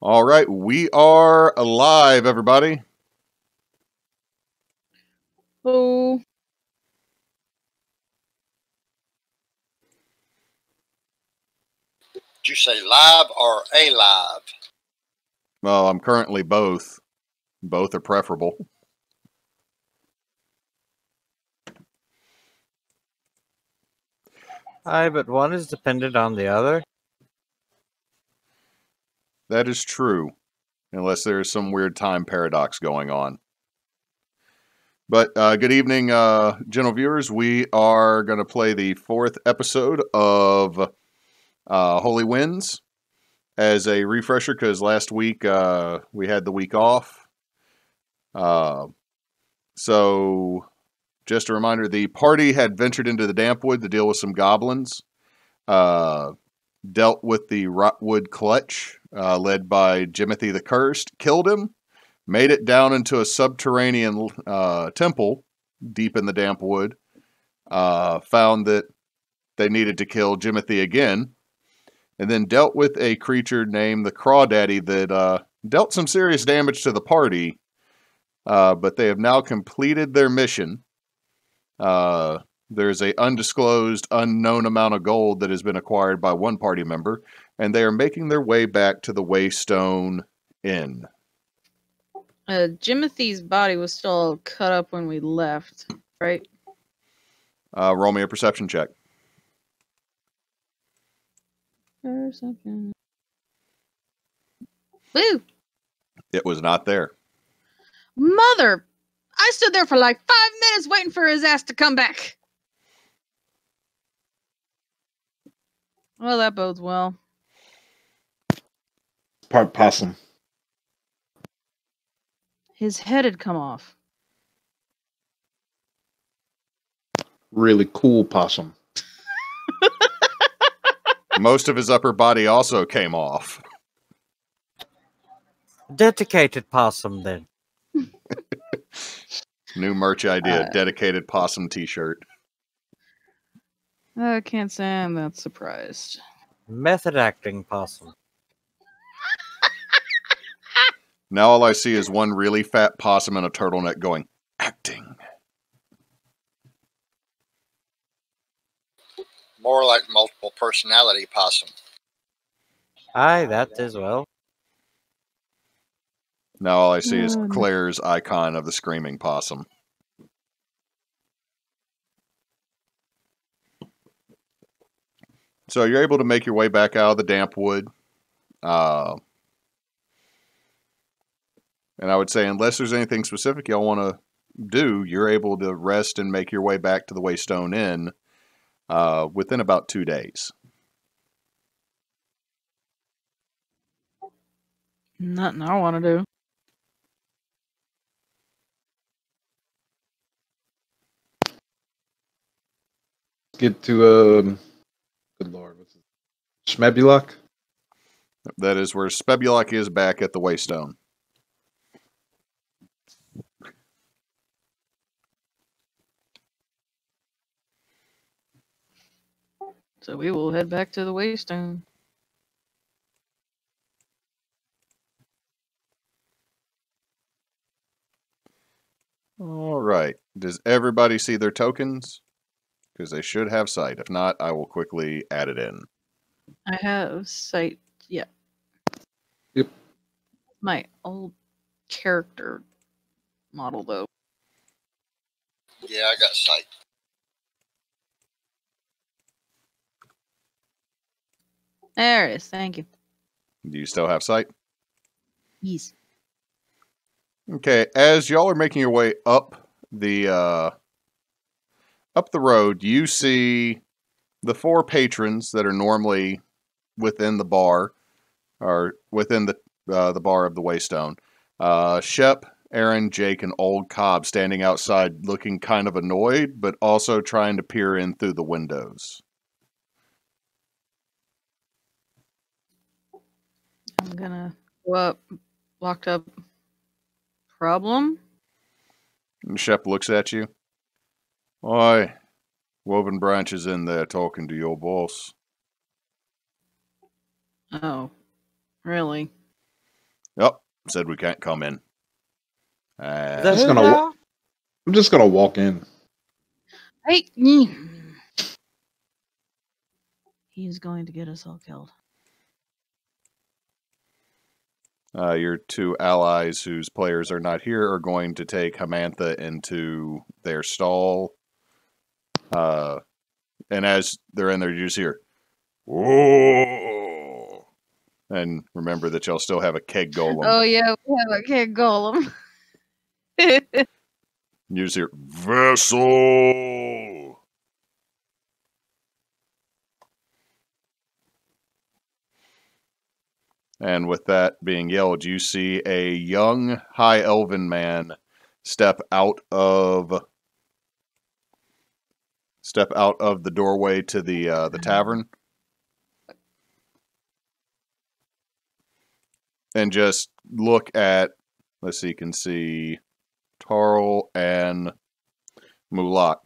All right, we are alive, everybody. Oh. Did you say live or alive? Well, I'm currently both. Both are preferable. Aye, but one is dependent on the other. That is true, unless there's some weird time paradox going on. But good evening, gentle viewers. We are going to play the 4th episode of Holy Winds. As a refresher, because last week we had the week off. So, just a reminder, the party had ventured into the Dampwood to deal with some goblins. Dealt with the Rotwood Clutch, led by Jimothy the Cursed, killed him, made it down into a subterranean temple deep in the Dampwood, found that they needed to kill Jimothy again, and then dealt with a creature named the Crawdaddy that dealt some serious damage to the party, but they have now completed their mission. There's a undisclosed, unknown amount of gold that has been acquired by one party member, and they are making their way back to the Waystone Inn. Jimothy's body was still cut up when we left, right? Roll me a perception check. Perception. Woo! It was not there. Mother! I stood there for like 5 minutes waiting for his ass to come back. Well, that bodes well. Part possum. His head had come off. Really cool possum. Most of his upper body also came off. Dedicated possum, then. New merch idea, dedicated possum t-shirt. I can't say I'm that surprised. Method acting possum. Now all I see is one really fat possum in a turtleneck going, acting. More like multiple personality possum. Aye, that as well. Now all I see is Claire's icon of the screaming possum. So you're able to make your way back out of the Dampwood. And I would say, unless there's anything specific y'all want to do, you're able to rest and make your way back to the Waystone Inn within about 2 days. Nothing I want to do. Get to, good lord, what's it? Schmebulok? That is where Spebulok is back at the Waystone. So we will head back to the Waystone. All right. Does everybody see their tokens? Because they should have sight. If not, I will quickly add it in. I have sight. Yeah. Yep. My old character model, though. Yeah, I got sight. There it is. Thank you. Do you still have sight? Yes. Okay, as y'all are making your way up the road, you see the 4 patrons that are normally within the bar, or within the bar of the Waystone. Shep, Aaron, Jake, and Old Cobb standing outside looking kind of annoyed, but also trying to peer in through the windows. I'm gonna go up. Locked up. Problem? And Shep looks at you. Oi, Woven Branch is in there talking to your boss. Oh, really? Yep, said we can't come in. The Just who gonna now? I'm just gonna walk in. Hey, he's going to get us all killed. Your two allies whose players are not here are going to take Hamantha into their stall. And as they're in there, you just hear, whoa! And remember that y'all still have a keg golem. Oh yeah, we have a kid golem. You just hear, vessel! And with that being yelled, you see a young high elven man step out of the doorway to the tavern, and just look at. Let's see, you can see Tarl and Mulak.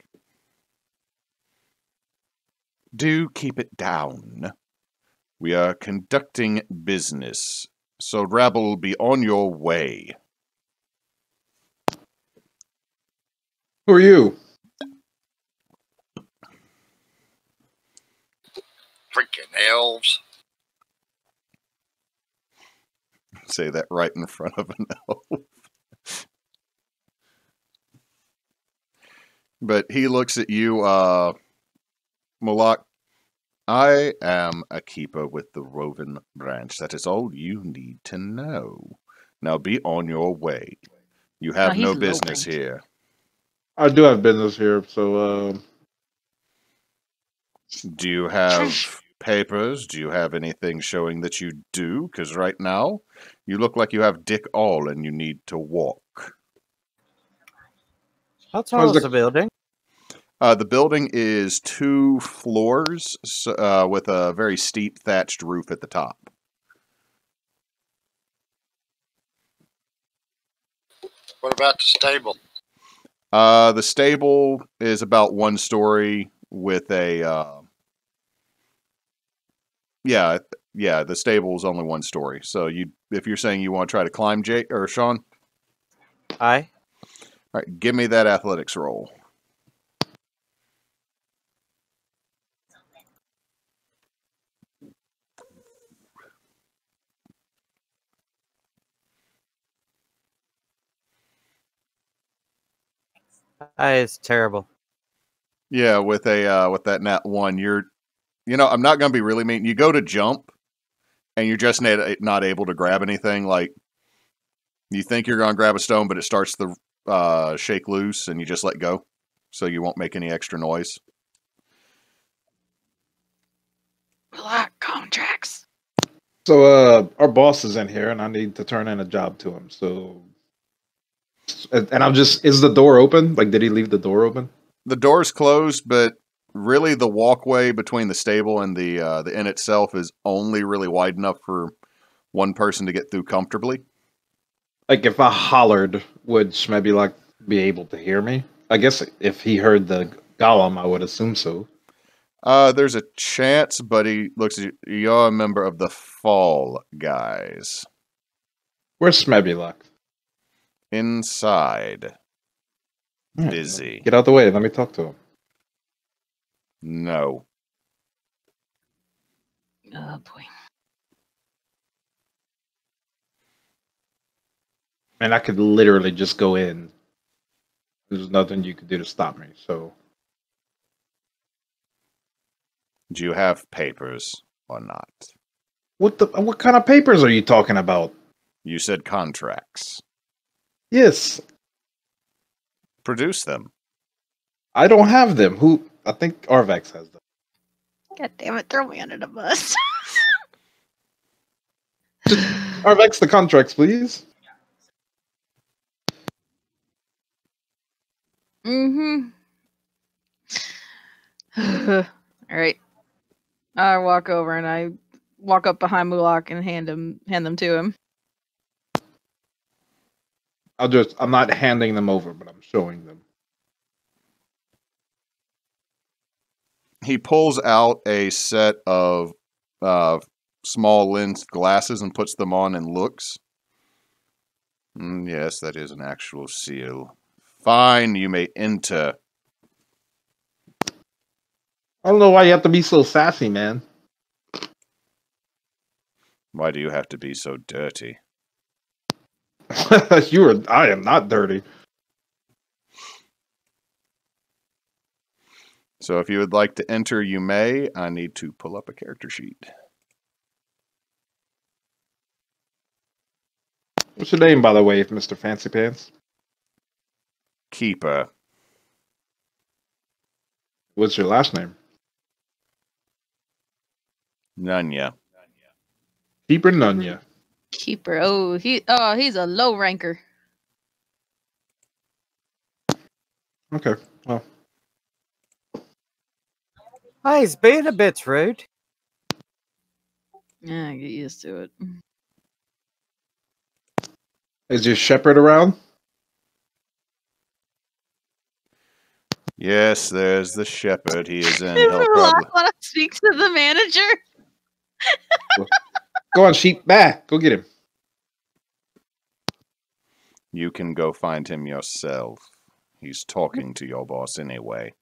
Do keep it down. We are conducting business, so rabble, be on your way. Who are you? Freaking elves. Say that right in front of an elf. But he looks at you, Mulak. I am a keeper with the Roven branch. That is all you need to know. Now be on your way. You have he's no low business rank. here. I do have business here, so Do you have papers? Do you have anything showing that you do? Because right now, you look like you have dick all and you need to walk. How tall How's is the- the building? The building is 2 floors with a very steep thatched roof at the top. What about the stable? The stable is about 1 story with a the stable is only 1 story. So if you're saying you want to try to climb, Jake or Sean, Aye. all right, give me that athletics roll. Aye, it's terrible. Yeah, with that nat 1, I'm not going to be really mean. You go to jump, and you're just not able to grab anything. Like, you think you're going to grab a stone, but it starts to shake loose, and you just let go, so you won't make any extra noise. Black contracts. So our boss is in here, and I need to turn in a job to him. So, and I'm just, is the door open? Like, did he leave the door open? The door's closed, but really the walkway between the stable and the inn itself is only really wide enough for one person to get through comfortably. Like, if I hollered, would Shmebulak be able to hear me? I guess if he heard the golem, I would assume so. There's a chance, but he looks at you. You're a member of the Fall Guys. Where's Shmebulak? Inside. Hmm. Busy. Get out the way. Let me talk to him. No. Oh boy. And I could literally just go in. There's nothing you could do to stop me. So, Do you have papers or not? what kind of papers are you talking about? You said contracts. Yes, Produce them. I don't have them. Who? I think Arvax has them. God damn it! Throw me under the bus. Arvax, the contracts, please. Mm-hmm. All right. I walk over and I walk up behind Mulak and hand them to him. I'm not handing them over, but I'm showing them. He pulls out a set of small lens glasses and puts them on and looks. Yes, that is an actual seal. Fine, you may enter. I don't know why you have to be so sassy, man. Why do you have to be so dirty? I am not dirty. So if you would like to enter, you may. I need to pull up a character sheet. What's your name, by the way, Mr. Fancy Pants? Keeper. What's your last name? Nunya. Keeper Nunya. Keeper. Oh, he's a low ranker. Okay. Well, Oh, he's being a bit rude. Yeah, get used to it. is your shepherd around? Yes, there's the shepherd. He is in. Did He'll Murloc probably. want to speak to the manager? Go on, sheep. Back. Go get him. You can go find him yourself. He's talking to your boss anyway.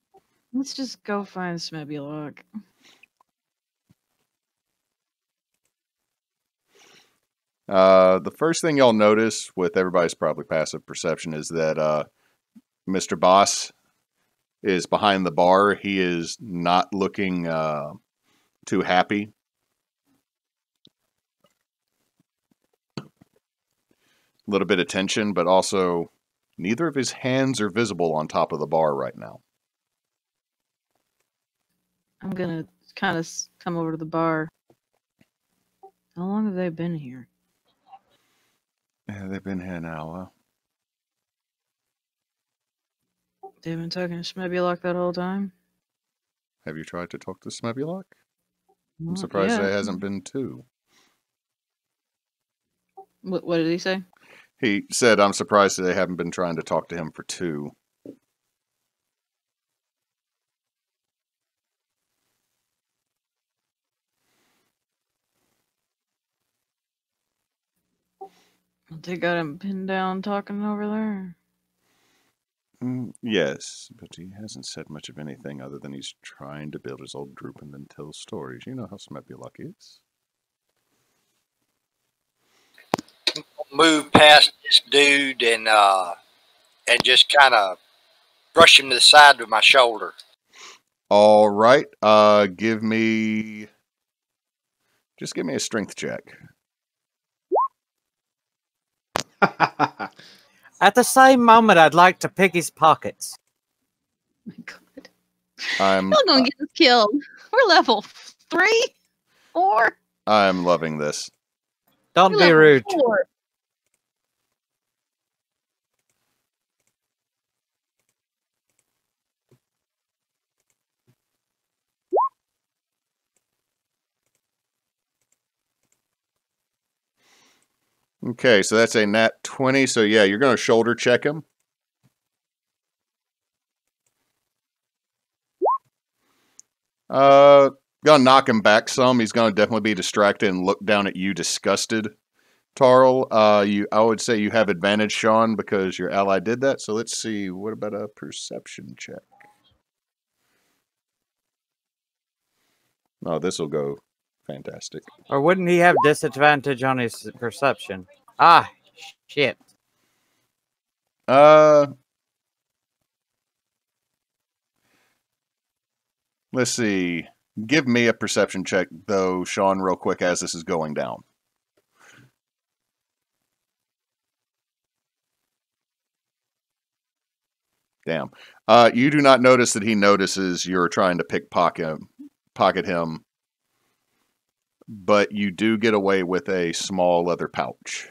Let's just go find Smebulock. The first thing y'all notice with everybody's probably passive perception is that Mr. Boss is behind the bar. He is not looking too happy. A little bit of tension, but also neither of his hands are visible on top of the bar right now. I'm gonna kind of come over to the bar. How long have they been here? Yeah, they've been here an hour. They've been talking to Smebulock that whole time? Have you tried to talk to Smebulock? I'm Not surprised yet. there hasn't been two. What did he say? He said, I'm surprised they haven't been trying to talk to him for two. They got him pinned down talking over there. Yes, but he hasn't said much of anything other than he's trying to build his old group and then tell stories. You know how Smebulock is. Move past this dude and just kind of brush him to the side with my shoulder. All right. Just give me a strength check. At the same moment, I'd like to pick his pockets. Oh my God. I'm Y'all gonna get us killed. We're level 3, 4. I'm loving this. Don't We're be level rude. 4. Okay, so that's a nat 20. So yeah, you're going to shoulder check him. Gonna knock him back some. He's gonna definitely be distracted and look down at you, disgusted. Tarl, I would say you have advantage, Sean, because your ally did that. So let's see. What about a perception check? Oh, this will go fantastic. Or wouldn't he have disadvantage on his perception? Ah, shit. Let's see. Give me a perception check, though, Sean, real quick, as this is going down. Damn. You do not notice that he notices you're trying to pocket him, but you do get away with a small leather pouch.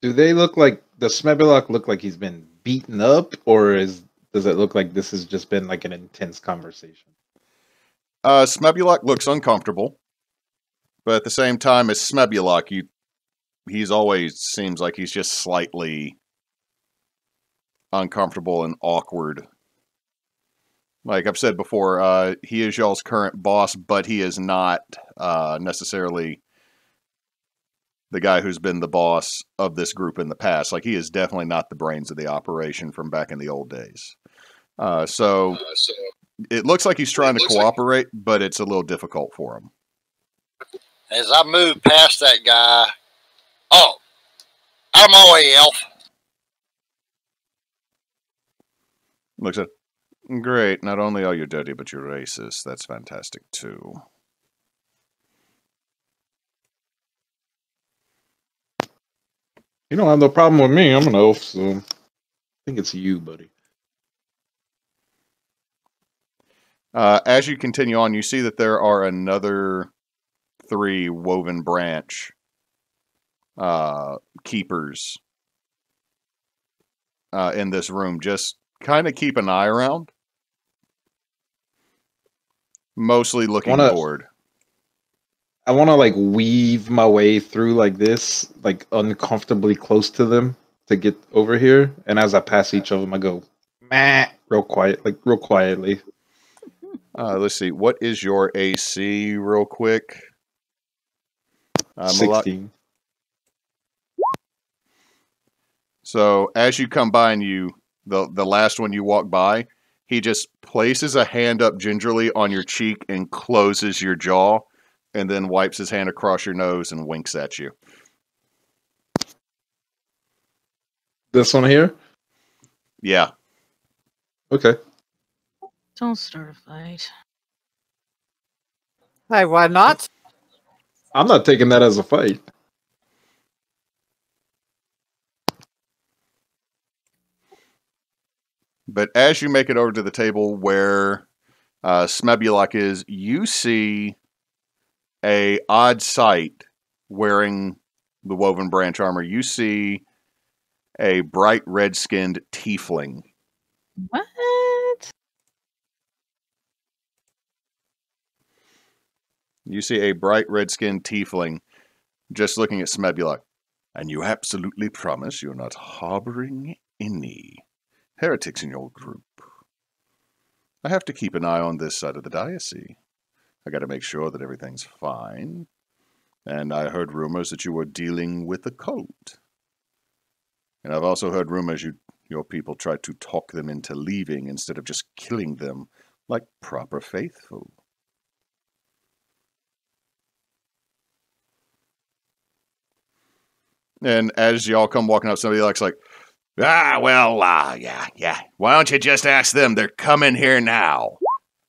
Do they look like, does Smebulock look like he's been beaten up, or does it look like this has just been like an intense conversation? Smebulock looks uncomfortable, but at the same time as Smebulock, he's always seems like he's just slightly uncomfortable and awkward. like I've said before, he is y'all's current boss, but he is not necessarily the guy who's been the boss of this group in the past. Like, he is definitely not the brains of the operation from back in the old days. So it looks like he's trying to cooperate, but it's a little difficult for him. As I move past that guy, oh, out of my way, elf. Looks at, great. Not only are you dirty, but you're racist. That's fantastic too. You don't have no problem with me. I'm an elf, so I think it's you, buddy. As you continue on, you see that there are another 3 woven branch keepers in this room. Just kind of keep an eye around. Mostly looking bored. I want to like weave my way through like this, like uncomfortably close to them to get over here. And as I pass each of them, I go, meh, real quietly. Let's see. What is your AC real quick? 16. So as you come by and the last one you walk by, he just places a hand up gingerly on your cheek and closes your jaw, and then wipes his hand across your nose and winks at you. This one here? Yeah. Okay. Don't start a fight. Hey, why not? I'm not taking that as a fight. But as you make it over to the table where Smebulok is, you see a odd sight wearing the woven branch armor. You see a bright red-skinned tiefling. What? You see a bright red-skinned tiefling just looking at Smebulok. And you absolutely promise you're not harboring any heretics in your group? I have to keep an eye on this side of the diocese. I got to make sure that everything's fine. And I heard rumors that you were dealing with a cult. And I've also heard rumors your people tried to talk them into leaving instead of just killing them like proper faithful. And as y'all come walking up, somebody like, yeah. Why don't you just ask them? They're coming here now.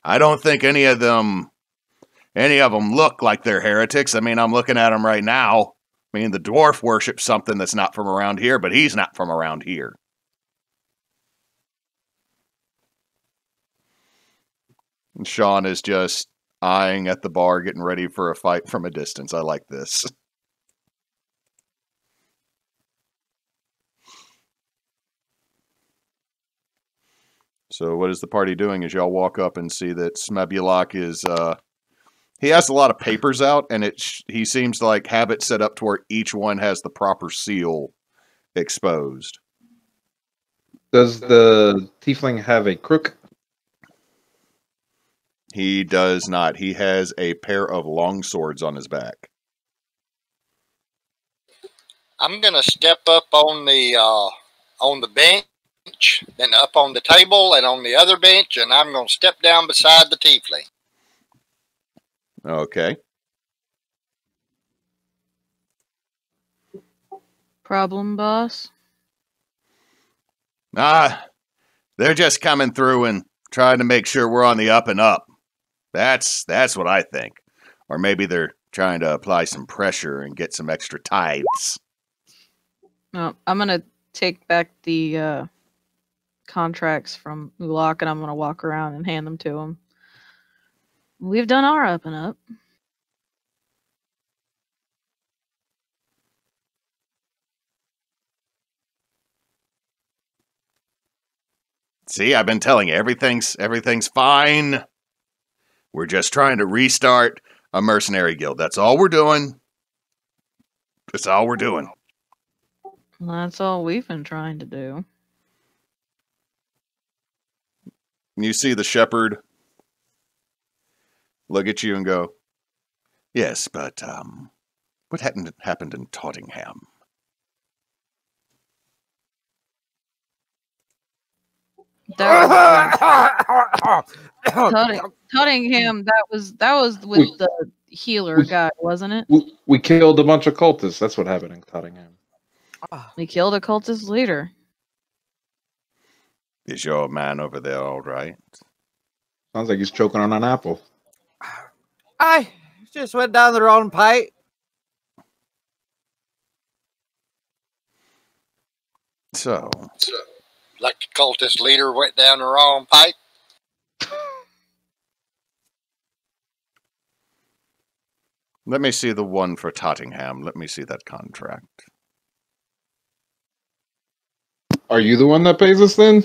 I don't think any of them look like they're heretics. I mean, I'm looking at them right now. I mean, the dwarf worships something that's not from around here, but he's not from around here. And Sean is just eyeing at the bar, getting ready for a fight from a distance. I like this. So what is the party doing as y'all walk up and see that Smebulok is, he has a lot of papers out, and he seems to like have it set up to where each one has the proper seal exposed. Does the tiefling have a crook? He does not. He has a pair of long swords on his back. I'm gonna step up on the bench, then up on the table and on the other bench, and I'm gonna step down beside the tiefling. Okay. Problem, boss? They're just coming through and trying to make sure we're on the up and up. That's what I think. Or maybe they're trying to apply some pressure and get some extra tithes. No, I'm gonna take back the contracts from Ulok, and I'm gonna walk around and hand them to him. We've done our up and up. See, I've been telling you, everything's fine. We're just trying to restart a mercenary guild. That's all we're doing. That's all we're doing. Well, that's all we've been trying to do. And you see the shepherd look at you and go, "Yes, but what happened in Tottingham?" Tottingham. That was with the healer guy, wasn't it? We killed a bunch of cultists. That's what happened in Tottingham. We killed a cultist leader. Is your man over there all right? Sounds like he's choking on an apple. I just went down the wrong pipe. So, Like the cultist leader went down the wrong pipe. let me see the one for Tottingham. Let me see that contract. Are you the one that pays us then?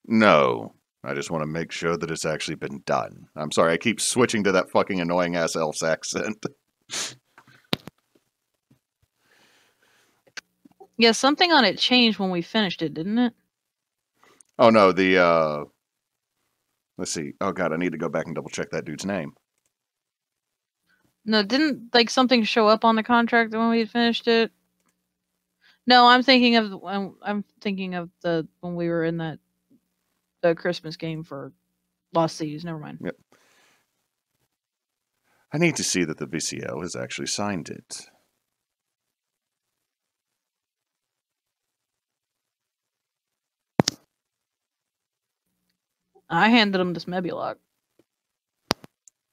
No. I just want to make sure that it's actually been done. I'm sorry, I keep switching to that fucking annoying ass elf's accent. Yeah, something on it changed when we finished it, didn't it? Oh no, let's see. Oh god, I need to go back and double check that dude's name. No, didn't like something show up on the contract when we had finished it? No, I'm thinking of the when we were in the Christmas game for Lost Seas. Never mind. Yep. I need to see that the VCL has actually signed it. I handed him this Mebulok.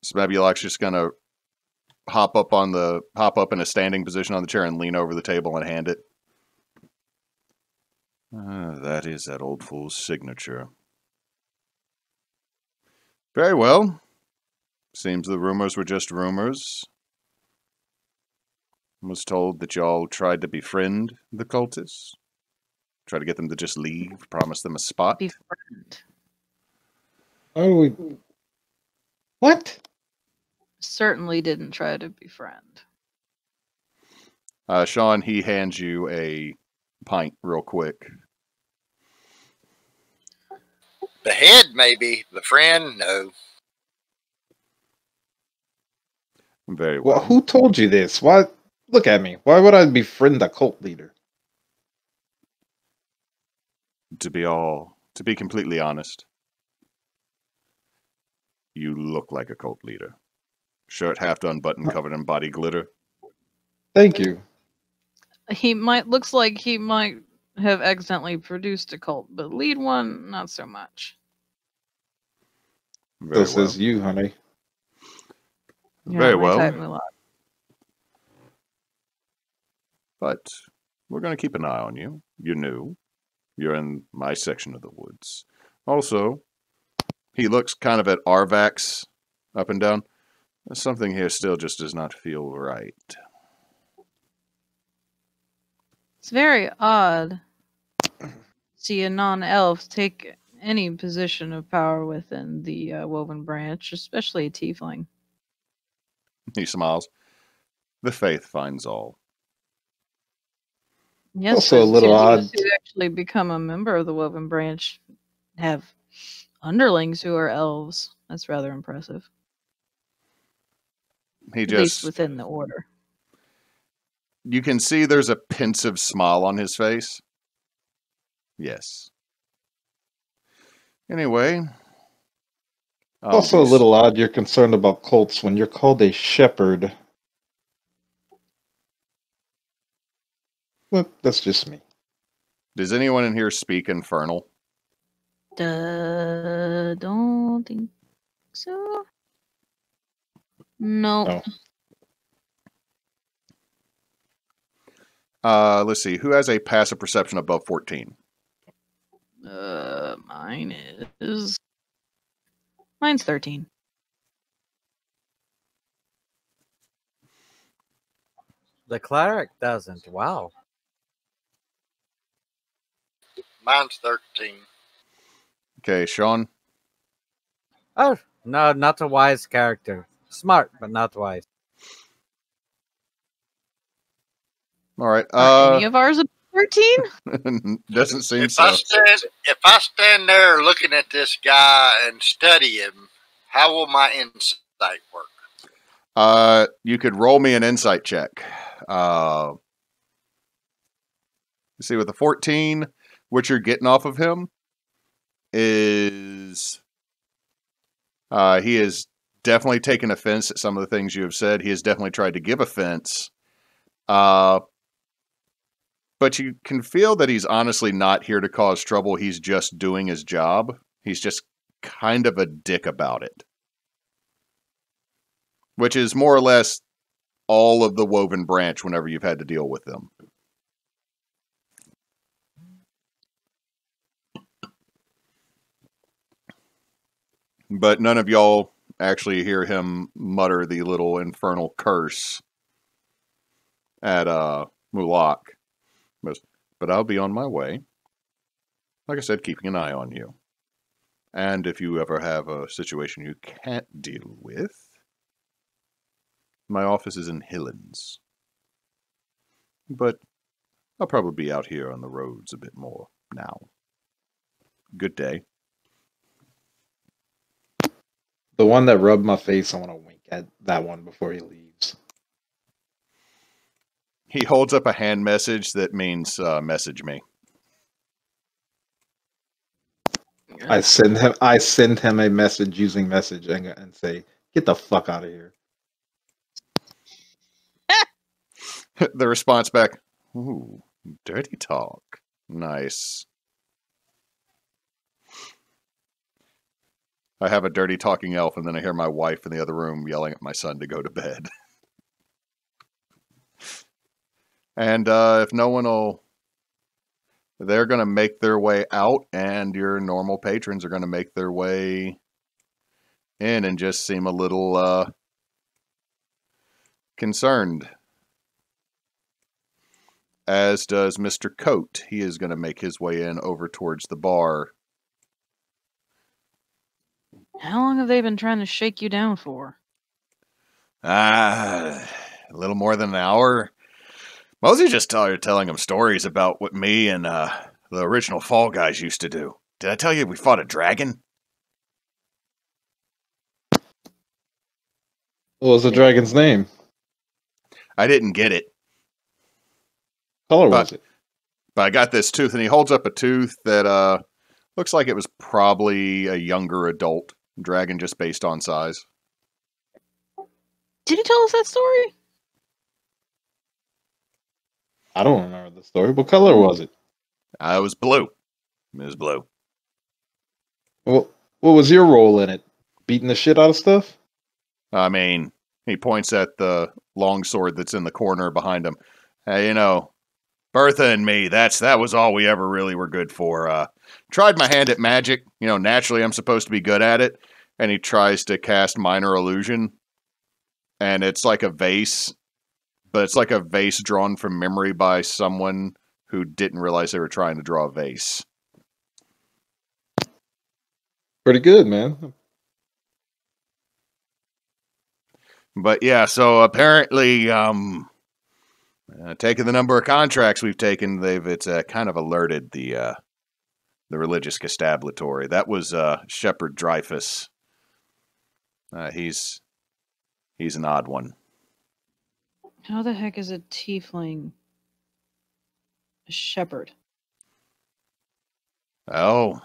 Smebulok's just gonna hop up in a standing position on the chair and lean over the table and hand it. That is that old fool's signature. Very well. Seems the rumors were just rumors. I was told that y'all tried to befriend the cultists. Try to get them to just leave, promise them a spot. Befriend. Oh, what? Certainly didn't try to befriend. Sean, he hands you a pint real quick. The head, maybe. The friend, no. Very well. Well, who told you this? Why? Look at me. Why would I befriend a cult leader? To be completely honest, you look like a cult leader. Shirt half unbuttoned, covered in body glitter. Thank you. Looks like he might have accidentally produced a cult, but lead one, not so much. Very So well. says you, honey. You're Very not my well. type, Mulak. But we're going to keep an eye on you. You're new. You're in my section of the woods. Also, he looks kind of at Arvax up and down. Something here still just does not feel right. It's very odd to see a non-elf take any position of power within the Woven Branch, especially a tiefling. He smiles. The faith finds all. Yes, Also a but little to odd. to actually become a member of the Woven Branch, have underlings who are elves. That's rather impressive. He At least just, within the order. you can see there's a pensive smile on his face. Yes. Anyway. Also a little odd you're concerned about cults when you're called a shepherd. Well, that's just me. Does anyone in here speak Infernal? Don't think so. No. Let's see. Who has a passive perception above 14? Mine's 13. The cleric doesn't. Wow. Mine's 13. Okay, Sean. Oh, no, not a wise character. Smart, but not wise. All right. Are any of ours above 13? Doesn't seem If so. I stand there looking at this guy and study him, how will my insight work? You could roll me an insight check. You see, with the 14, what you're getting off of him is he has definitely taken offense at some of the things you have said. He has definitely tried to give offense. But you can feel that he's honestly not here to cause trouble. He's just doing his job. He's just kind of a dick about it. Which is more or less all of the Woven Branch whenever you've had to deal with them. But none of y'all actually hear him mutter the little infernal curse at Mulak. But I'll be on my way. Like I said, keeping an eye on you. And if you ever have a situation you can't deal with, my office is in Hillens. But I'll probably be out here on the roads a bit more now. Good day. The one that rubbed my face, I want to wink at that one before he leaves. He holds up a hand message that means message me. I send him a message using message and say, "Get the fuck out of here." The response back, ooh, dirty talk. Nice. I have a dirty talking elf, and then I hear my wife in the other room yelling at my son to go to bed. And if no one will... They're going to make their way out, and your normal patrons are going to make their way in and just seem a little concerned. As does Mr. Coat. He is going to make his way in over towards the bar. How long have they been trying to shake you down for? A little more than an hour. Mostly just telling him stories about what me and the original Fall Guys used to do. Did I tell you we fought a dragon? What was the dragon's name? I didn't get it. Color was it? But I got this tooth, and he holds up a tooth that looks like it was probably a younger adult dragon just based on size. Did he tell us that story? I don't remember the story. What color was it? It was blue. It was blue. Well, what was your role in it? Beating the shit out of stuff? I mean, he points at the longsword that's in the corner behind him. Hey, you know, Bertha and me, that was all we ever really were good for. Tried my hand at magic. You know, naturally I'm supposed to be good at it. And he tries to cast Minor Illusion. And it's like a vase. But it's like a vase drawn from memory by someone who didn't realize they were trying to draw a vase. Pretty good, man. But yeah, so apparently, taking the number of contracts we've taken, it's kind of alerted the religious constabulary. That was Shepherd Dreyfus. He's an odd one. How the heck is a tiefling a shepherd? Oh,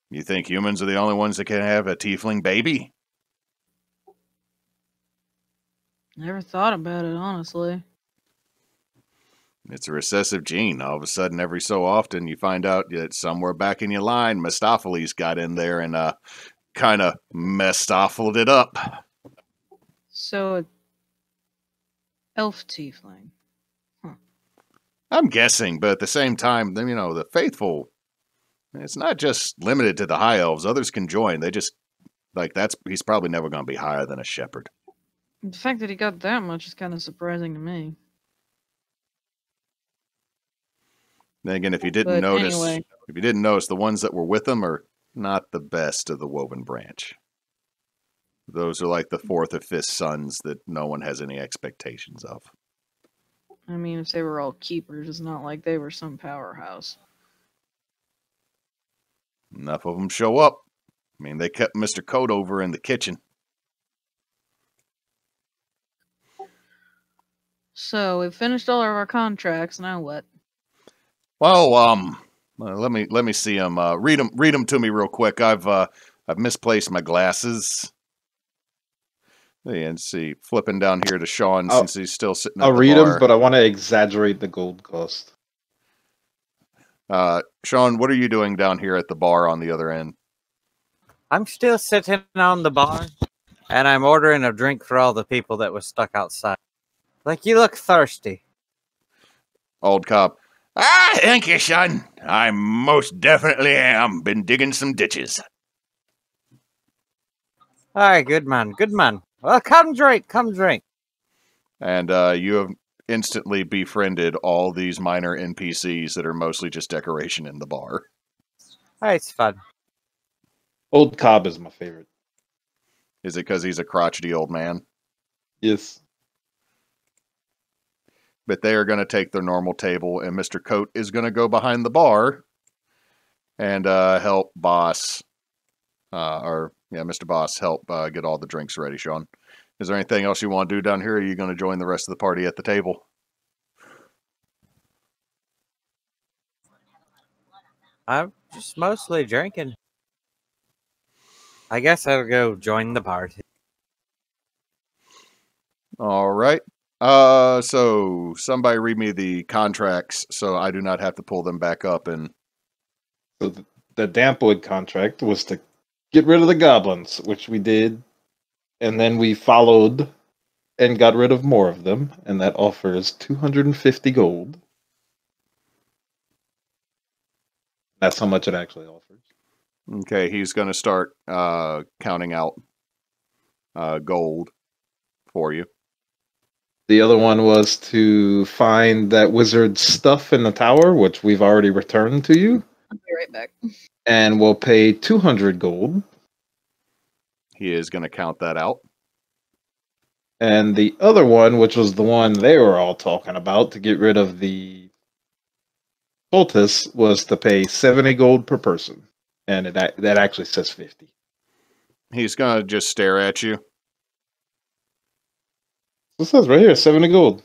you think humans are the only ones that can have a tiefling baby? Never thought about it, honestly. It's a recessive gene. All of a sudden, every so often, you find out that somewhere back in your line, Mistopheles got in there and kind of Mistopheled it up. So, a elf tiefling. Huh. I'm guessing, but at the same time, you know, the faithful, it's not just limited to the high elves. Others can join. They just, he's probably never going to be higher than a shepherd. The fact that he got that much is kind of surprising to me. Then again, if you didn't notice, the ones that were with him are not the best of the Woven Branch. Those are like the fourth or fifth sons that no one has any expectations of. I mean, if they were all keepers, it's not like they were some powerhouse. Enough of them show up. I mean, they kept Mr. Coat over in the kitchen. So we've finished all of our contracts. Now what? Well, let me see them. Read them to me real quick. I've misplaced my glasses. And see, flipping down here to Sean since he's still sitting at I'll the read bar. them, but I want to exaggerate the gold cost. Sean, what are you doing down here at the bar on the other end? I'm still sitting on the bar, and I'm ordering a drink for all the people that was stuck outside. Like, you look thirsty. Old cop. Thank you, son. I most definitely am. Been digging some ditches. Aye, good man, good man. Well, come drink, come drink. And you have instantly befriended all these minor NPCs that are mostly just decoration in the bar. Aye, it's fun. Old Cobb is my favorite. Is it because he's a crotchety old man? Yes. But they are going to take their normal table, and Mr. Coat is going to go behind the bar and help Boss, Mr. Boss, help get all the drinks ready, Sean. Is there anything else you want to do down here, or are you going to join the rest of the party at the table? I'm just mostly drinking. I guess I'll go join the party. All right. So somebody read me the contracts so I do not have to pull them back up. And So the Dampwood contract was to get rid of the goblins, which we did. And then we followed and got rid of more of them. And that offers 250 gold. That's how much it actually offers. okay, he's going to start counting out gold for you. The other one was to find that wizard's stuff in the tower, which we've already returned to you. I'll be right back. And we'll pay 200 gold. He is going to count that out. And the other one, which was the one they were all talking about to get rid of the poultice, was to pay 70 gold per person. And that actually says 50. He's going to just stare at you. It says right here, 70 gold.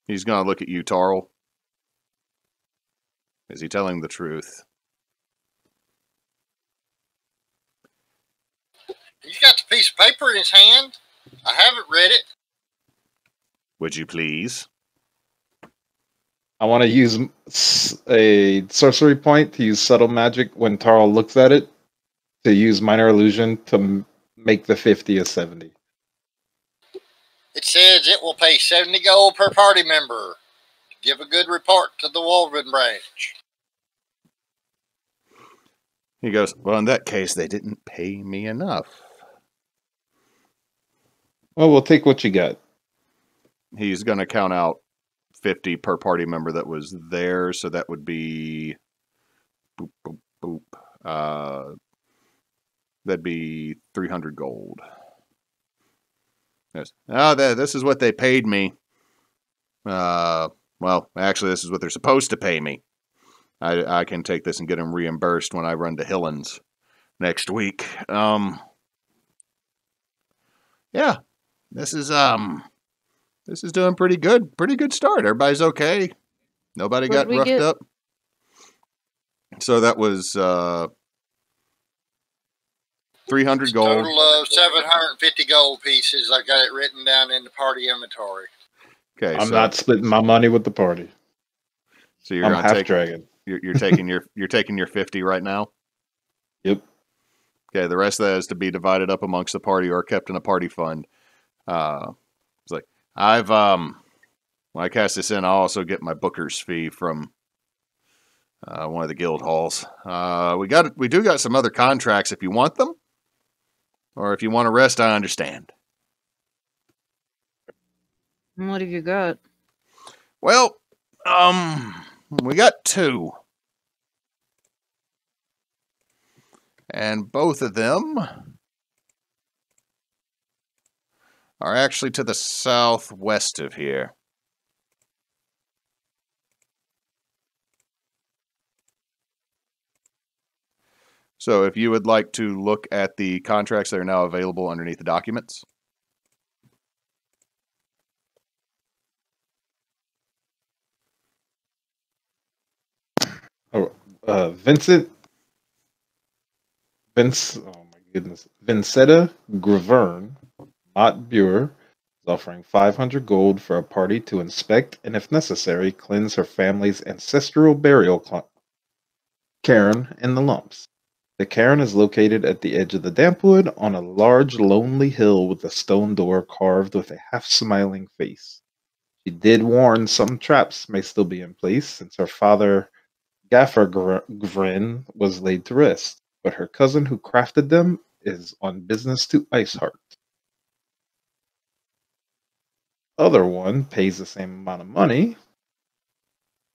He's going to look at you, Tarl. Is he telling the truth? He's got the piece of paper in his hand. I haven't read it. Would you please? I want to use a sorcery point to use subtle magic when Tarl looks at it, to use minor illusion to make the 50 a 70. It says it will pay 70 gold per party member to give a good report to the Wolven branch. He goes, well, in that case, they didn't pay me enough. Well, we'll take what you got. He's going to count out 50 per party member that was there, so that would be boop, boop, boop. That'd be 300 gold. Yes. This is what they paid me. Well, actually, this is what they're supposed to pay me. I can take this and get them reimbursed when I run to Hillens next week. Yeah, this is doing pretty good. Pretty good start. Everybody's okay. Nobody got roughed up. So that was 300 gold. Total of 750 gold pieces. I've got it written down in the party inventory. Okay, I'm not splitting my money with the party. So you're I'm gonna half take dragon. you're taking your 50 right now. Yep. Okay, the rest of that is to be divided up amongst the party or kept in a party fund. It's like when I cast this in, I'll also get my booker's fee from one of the guild halls. We do got some other contracts if you want them, or if you want to rest, I understand. What have you got? Well, we got two. And both of them are actually to the southwest of here. So if you would like to look at the contracts that are now available underneath the documents. Oh, oh my goodness. Vincetta Graverne, Mott Buer, is offering 500 gold for a party to inspect and, if necessary, cleanse her family's ancestral burial cairn in the lumps. The cairn is located at the edge of the Dampwood on a large, lonely hill with a stone door carved with a half-smiling face. She did warn some traps may still be in place since her father, Gaffer Gvrin, was laid to rest, but her cousin who crafted them is on business to Iceheart. Other one pays the same amount of money.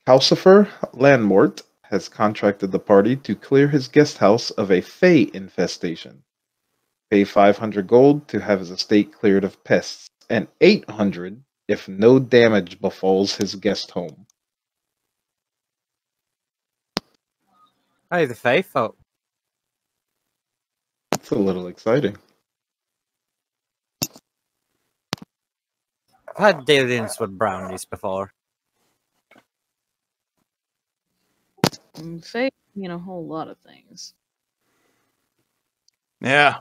Calcifer Landmort has contracted the party to clear his guest house of a Fey infestation. Pay 500 gold to have his estate cleared of pests, and 800 if no damage befalls his guest home. Hey, the Fae folk. It's a little exciting. I've had dealings with brownies before. Fae mean a whole lot of things. Yeah.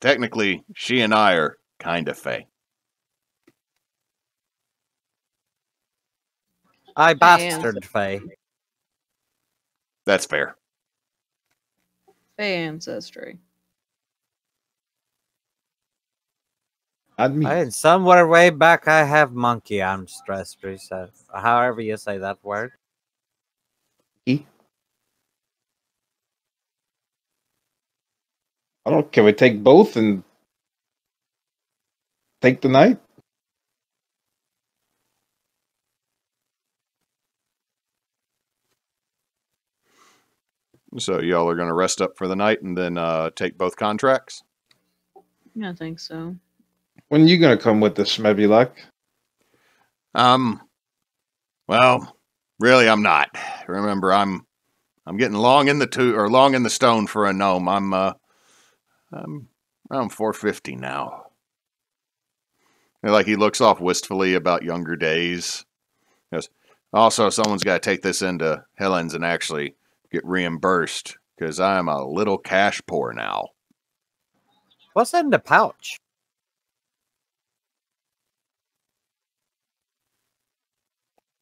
Technically, she and I are kind of Fey. I bastard Fae. That's fair. Fae ancestry. Not me. In somewhere way back, I have monkey ancestry, so however you say that word. Can we take both and take the night? So y'all are going to rest up for the night and then take both contracts? Yeah, I think so. When are you going to come with this, Schmebilak? Well, really I'm not. Remember, I'm getting long in the stone for a gnome. I'm around 450 now. And like he looks off wistfully about younger days. He goes, also, someone's got to take this into Helen's and actually get reimbursed because I'm a little cash poor now. What's in the pouch?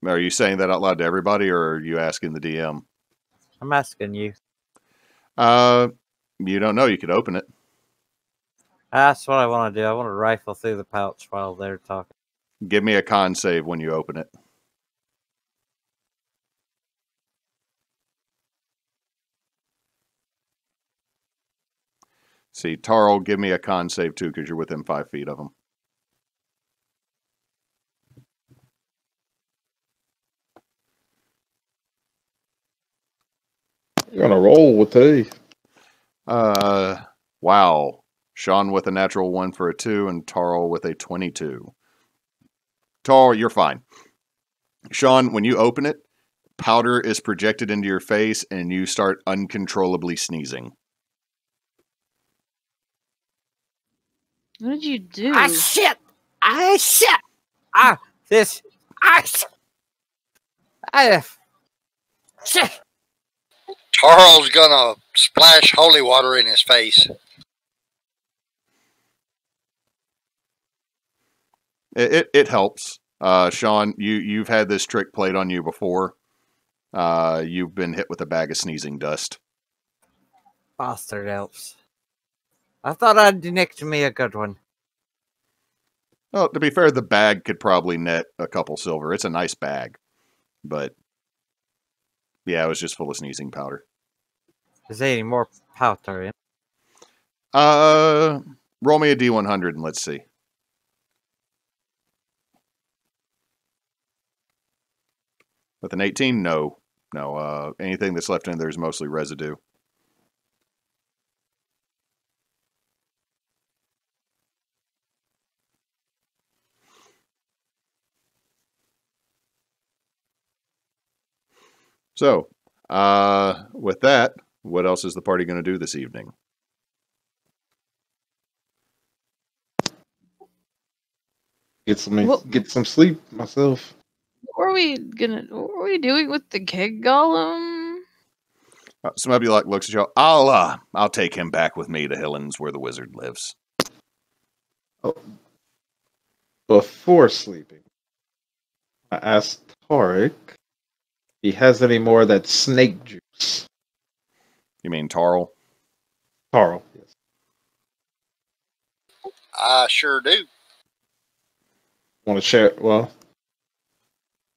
Are you saying that out loud to everybody, or are you asking the DM? I'm asking you. You don't know. You could open it. That's what I want to do. I want to rifle through the pouch while they're talking. Give me a con save when you open it. See, Tarl, give me a con save too, because you're within 5 feet of him. You're gonna roll with today. Wow. Sean with a natural 1 for a 2, and Tarl with a 22. Tarl, you're fine. Sean, when you open it, powder is projected into your face, and you start uncontrollably sneezing. What did you do? Ah, shit! Ah, shit! Ah, this. Ah, shit! Tarl's gonna splash holy water in his face. It helps. Sean, you've had this trick played on you before. You've been hit with a bag of sneezing dust. Bastard elves. I thought I'd nicked me a good one. Well, to be fair, the bag could probably net a couple silver. It's a nice bag. But, yeah, it was just full of sneezing powder. Is there any more powder in? Roll me a D100 and let's see. With an 18, no. No, anything that's left in there is mostly residue. So, with that, what else is the party going to do this evening? Get Well- some sleep myself. What were we doing with the keg golem? Somebody looks at you. I'll take him back with me to Hillens, where the wizard lives. Before sleeping, I asked Tarek if he has any more of that snake juice. You mean Tarl? Tarl, yes. I sure do. Want to share? Well,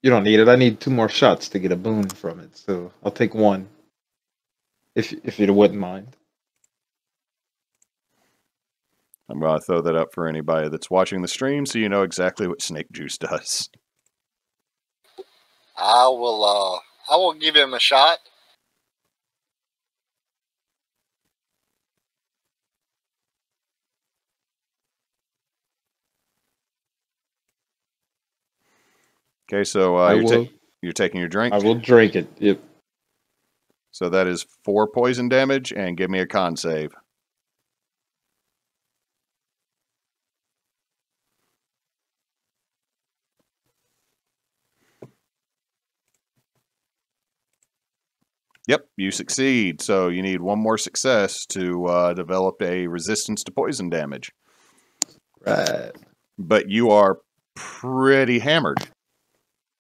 you don't need it. I need 2 more shots to get a boon from it, so I'll take 1. If you wouldn't mind. I'm going to throw that up for anybody that's watching the stream so you know exactly what snake juice does. I will give him a shot. Okay, so you're taking your drink? I will drink it. Yep. So that is 4 poison damage, and give me a con save. Yep, you succeed. So you need 1 more success to develop a resistance to poison damage. Right. But you are pretty hammered.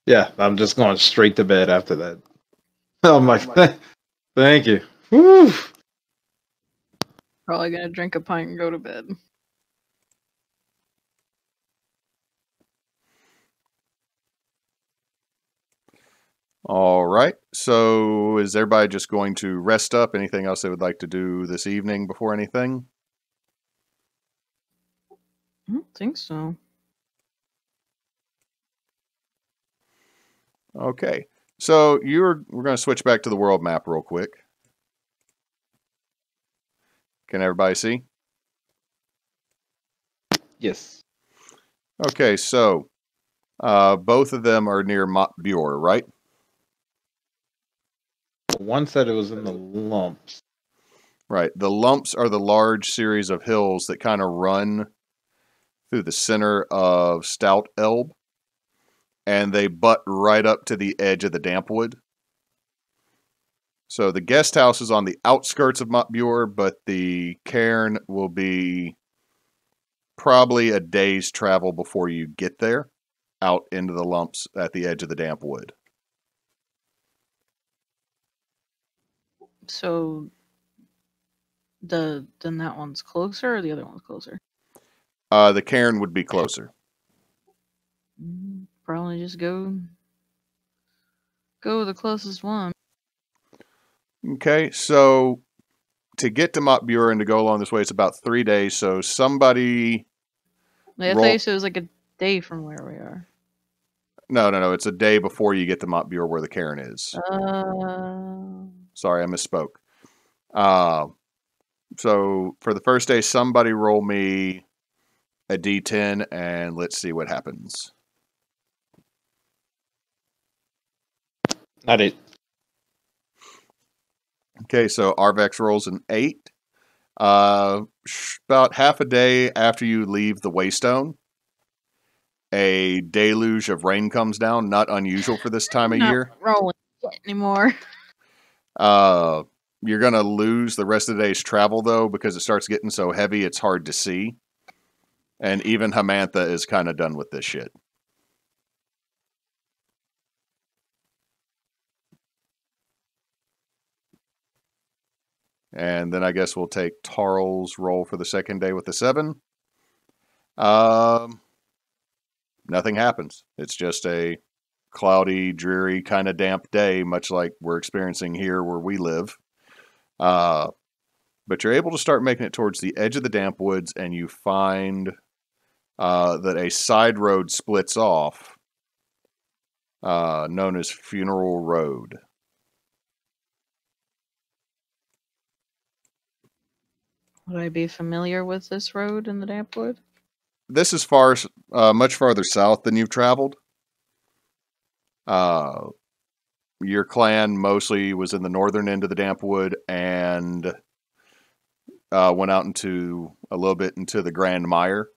Yeah, I'm just going straight to bed after that. Oh my! Thank you. Woo. Probably gonna drink a pint and go to bed. All right. So is everybody just going to rest up? Anything else they would like to do this evening before anything? I don't think so. Okay. So we're going to switch back to the world map real quick. Can everybody see? Yes. Okay, so both of them are near Motbure, right? One said it was in the lumps. Right. The lumps are the large series of hills that kind of run through the center of Stout Elb, and they butt right up to the edge of the Dampwood. So the guest house is on the outskirts of Motbure, but the cairn will be probably a day's travel before you get there, out into the lumps at the edge of the Dampwood. So then that one's closer, or the other one's closer? The cairn would be closer. Probably just go the closest one. Okay, so to get to Motbure and to go along this way, it's about 3 days. So somebody... I thought you said it was like a day from where we are. No. It's a day before you get to Motbure where the cairn is. Sorry, I misspoke. So for the first day, somebody roll me a d10 and let's see what happens. Not it. Okay, so Arvax rolls an 8. About half a day after you leave the Waystone, a deluge of rain comes down. Not unusual for this time of year. Not rolling anymore. You're going to lose the rest of the day's travel, though, because it starts getting so heavy it's hard to see. And even Hamantha is kind of done with this shit. And then I guess we'll take Tarl's roll for the second day with the 7. Nothing happens. It's just a cloudy, dreary, kind of damp day, much like we're experiencing here where we live. But you're able to start making it towards the edge of the damp woods, and you find that a side road splits off, known as Funeral Road. Would I be familiar with this road in the Dampwood? This is much farther south than you've traveled. your clan mostly was in the northern end of the damp wood and went out into a little bit into the Grand Mire.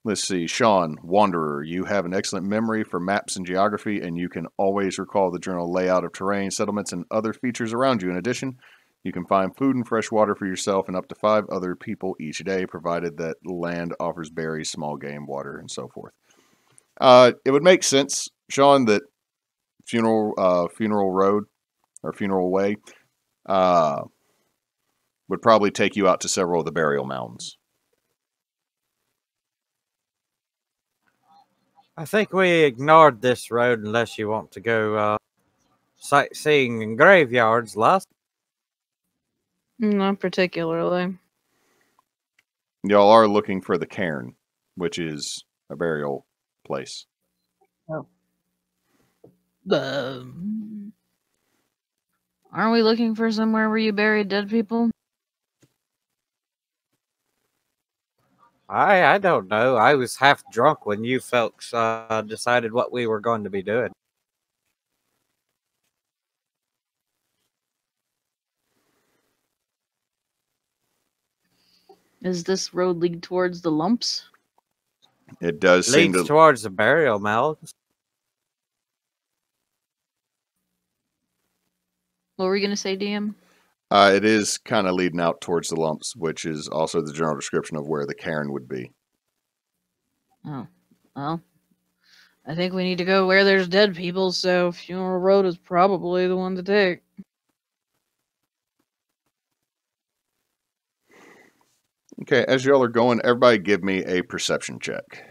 Let's see, Sean, Wanderer, you have an excellent memory for maps and geography, and you can always recall the general layout of terrain, settlements, and other features around you. In addition, you can find food and fresh water for yourself and up to 5 other people each day, provided that land offers berries, small game, water, and so forth. It would make sense, Sean, that Funeral Road or Funeral Way would probably take you out to several of the burial mounds. I think we ignored this road unless you want to go sightseeing in graveyards, last. Not particularly. Y'all are looking for the cairn, which is a burial place. Oh. Aren't we looking for somewhere where you bury dead people? I don't know. I was half drunk when you folks decided what we were going to be doing. Does this road lead towards the lumps? It does seem Leads to... towards the burial mounds. What were you going to say, DM? It is kind of leading out towards the lumps, which is also the general description of where the cairn would be. Oh, well, I think we need to go where there's dead people, so Funeral Road is probably the one to take. Okay, as y'all are going, everybody give me a perception check.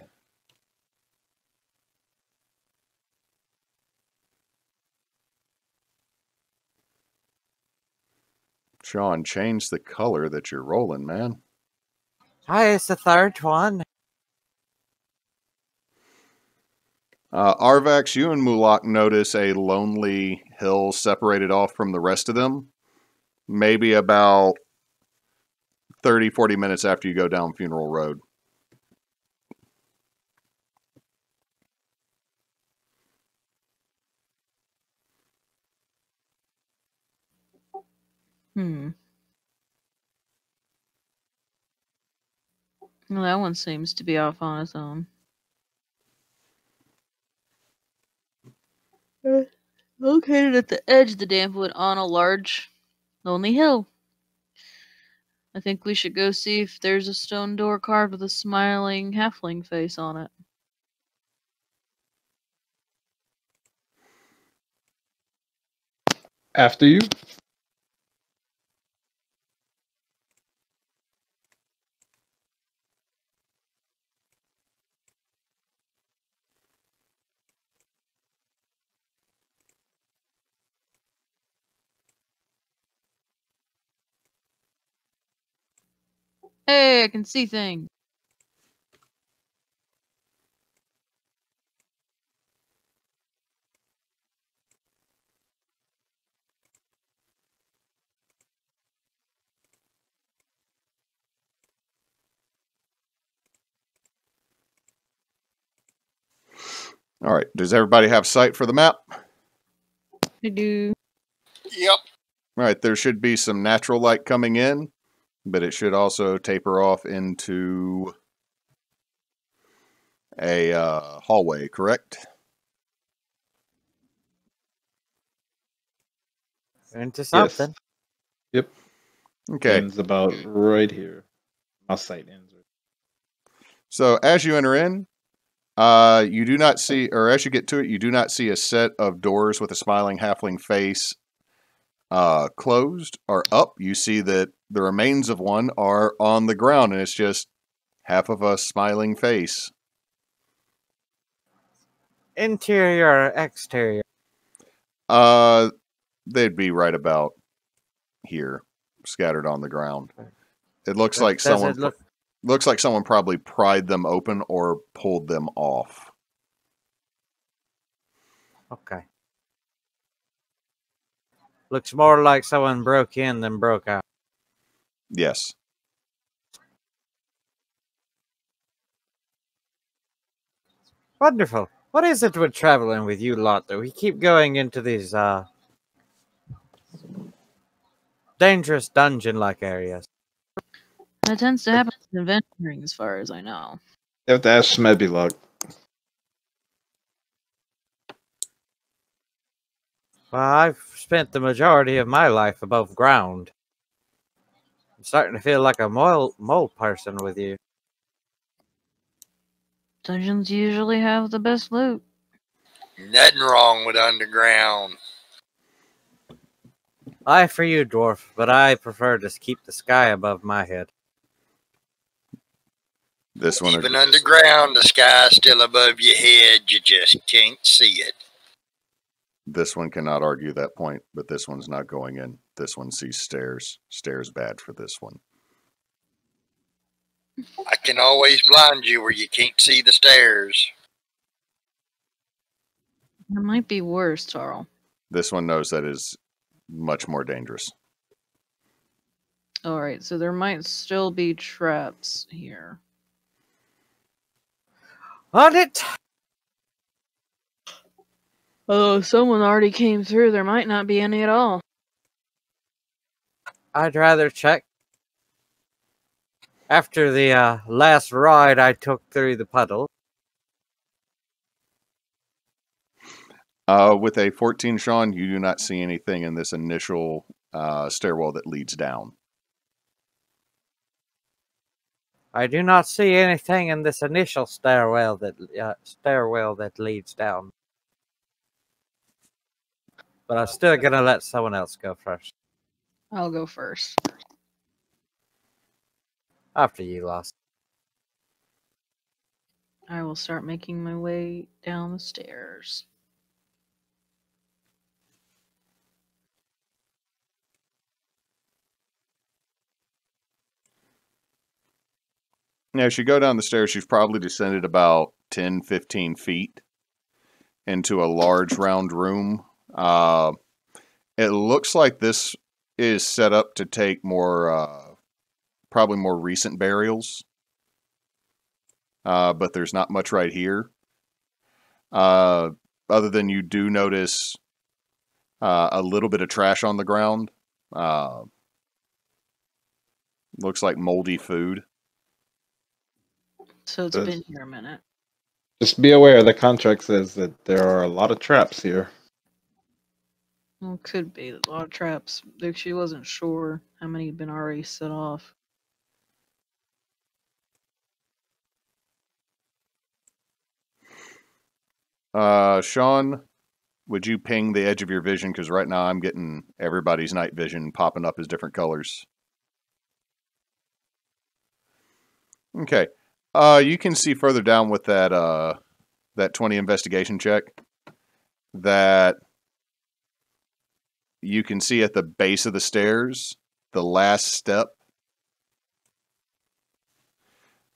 Sean, change the color that you're rolling, man. Hi, it's the third one. Arvax, you and Mulak notice a lonely hill separated off from the rest of them. Maybe about 30, 40 minutes after you go down Funeral Road. Well, that one seems to be off on its own. Located at the edge of the damp wood on a large, lonely hill. I think we should go see if there's a stone door carved with a smiling halfling face on it. After you. Hey, I can see things. All right, does everybody have sight for the map? I do. Yep. All right, there should be some natural light coming in, but it should also taper off into a hallway, correct? Into something. Yep. Okay. Ends about right here. My sight ends. So as you enter in, you do not see, or as you get to it, you do not see a set of doors with a smiling halfling face closed or up. You see that the remains of one are on the ground, and it's just half of a smiling face. Interior or exterior? They'd be right about here, scattered on the ground. It looks like Does someone it look- looks like someone probably pried them open or pulled them off. Okay. Looks more like someone broke in than broke out. Yes. Wonderful. What is it with traveling with you lot, though? We keep going into these, dangerous dungeon-like areas. That tends to happen in adventuring, as far as I know. You have to ask Smedbylock. Well, I've spent the majority of my life above ground. I'm starting to feel like a mole person with you. Dungeons usually have the best loot. Nothing wrong with underground. Aye for you, dwarf, but I prefer to keep the sky above my head. This one, Even underground, the sky's still above your head. You just can't see it. this one cannot argue that point, but this one's not going in. This one sees stairs. Stairs bad for this one. I can always blind you where you can't see the stairs. It might be worse, Tarl. This one knows that is much more dangerous. Alright, so there might still be traps here. On it! Oh, someone already came through. There might not be any at all. I'd rather check. After the last ride I took through the puddle. With a 14, Sean, you do not see anything in this initial stairwell that leads down. I do not see anything in this initial stairwell that leads down. But I'm still gonna let someone else go first. I'll go first. After you, Lost. I will start making my way down the stairs. Now, as you go down the stairs, you've probably descended about 10, 15 feet into a large round room. It looks like this is set up to take more, probably more recent burials. But there's not much right here. Other than you do notice a little bit of trash on the ground. Looks like moldy food. So it's been here a minute. Just be aware, the contract says that there are a lot of traps here. Well, could be a lot of traps. She wasn't sure how many had been already set off. Sean, would you ping the edge of your vision? Because right now I'm getting everybody's night vision popping up as different colors. Okay. You can see further down with that that 20 investigation check that you can see at the base of the stairs, the last step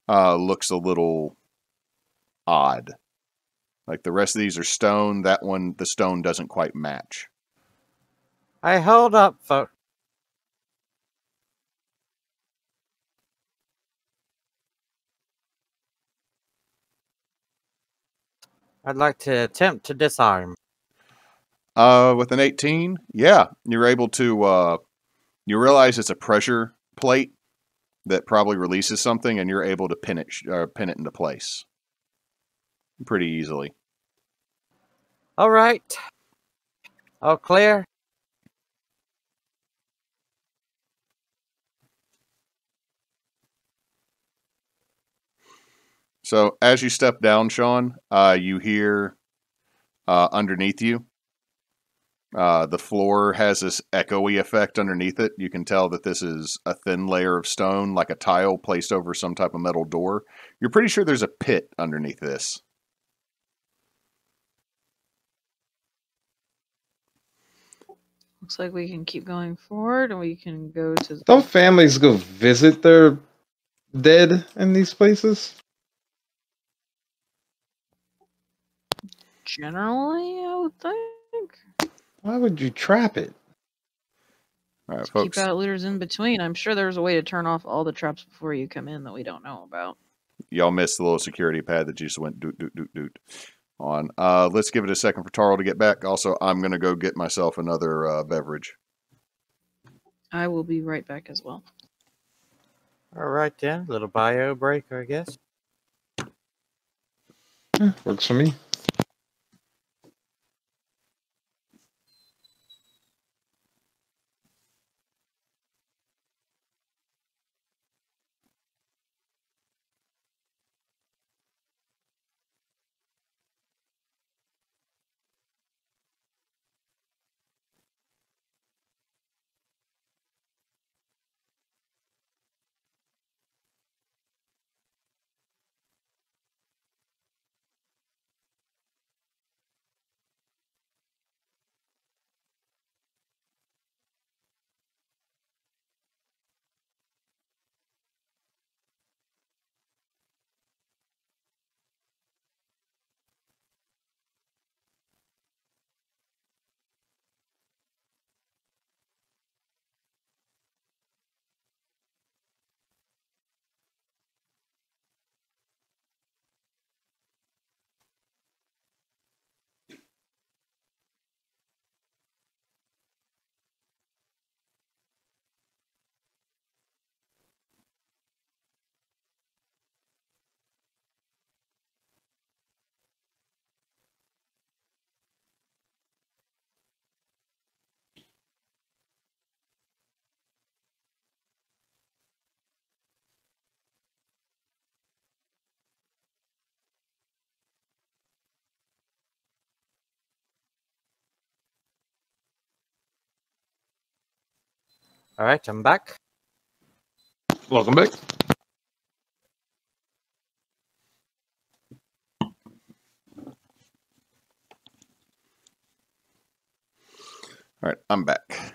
looks a little odd. Like the rest of these are stone. That one, the stone doesn't quite match. I hold up, folks. I'd like to attempt to disarm. With an 18, yeah, you're able to, you realize it's a pressure plate that probably releases something, and you're able to pin it into place pretty easily. All right. All clear. So as you step down, Sean, you hear underneath you. The floor has this echoey effect underneath it. You can tell that this is a thin layer of stone, like a tile placed over some type of metal door. You're pretty sure there's a pit underneath this. Looks like we can keep going forward, and we can go to. Don't families go visit their dead in these places? Generally, I would think. Why would you trap it? All right, To folks. keep outlitters in between. I'm sure there's a way to turn off all the traps before you come in that we don't know about. Y'all missed the little security pad that just went doot, doot, doot, doot. on. Let's give it a second for Tarl to get back. Also, I'm going to go get myself another beverage. I will be right back as well. All right then, little bio break, I guess. Yeah, works for me. All right, I'm back. Welcome back. All right, I'm back.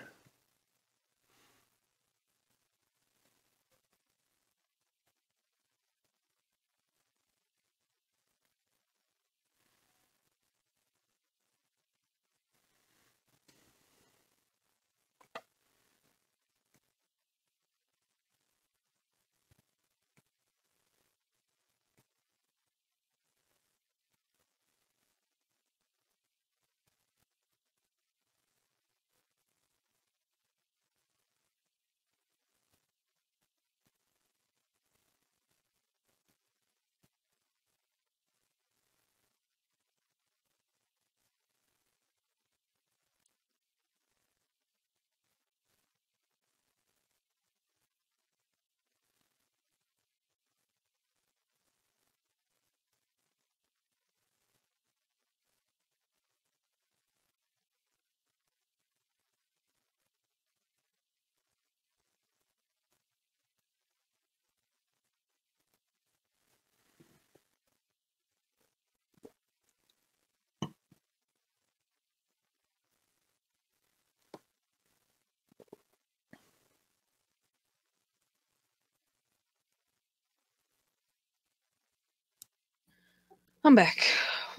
I'm back.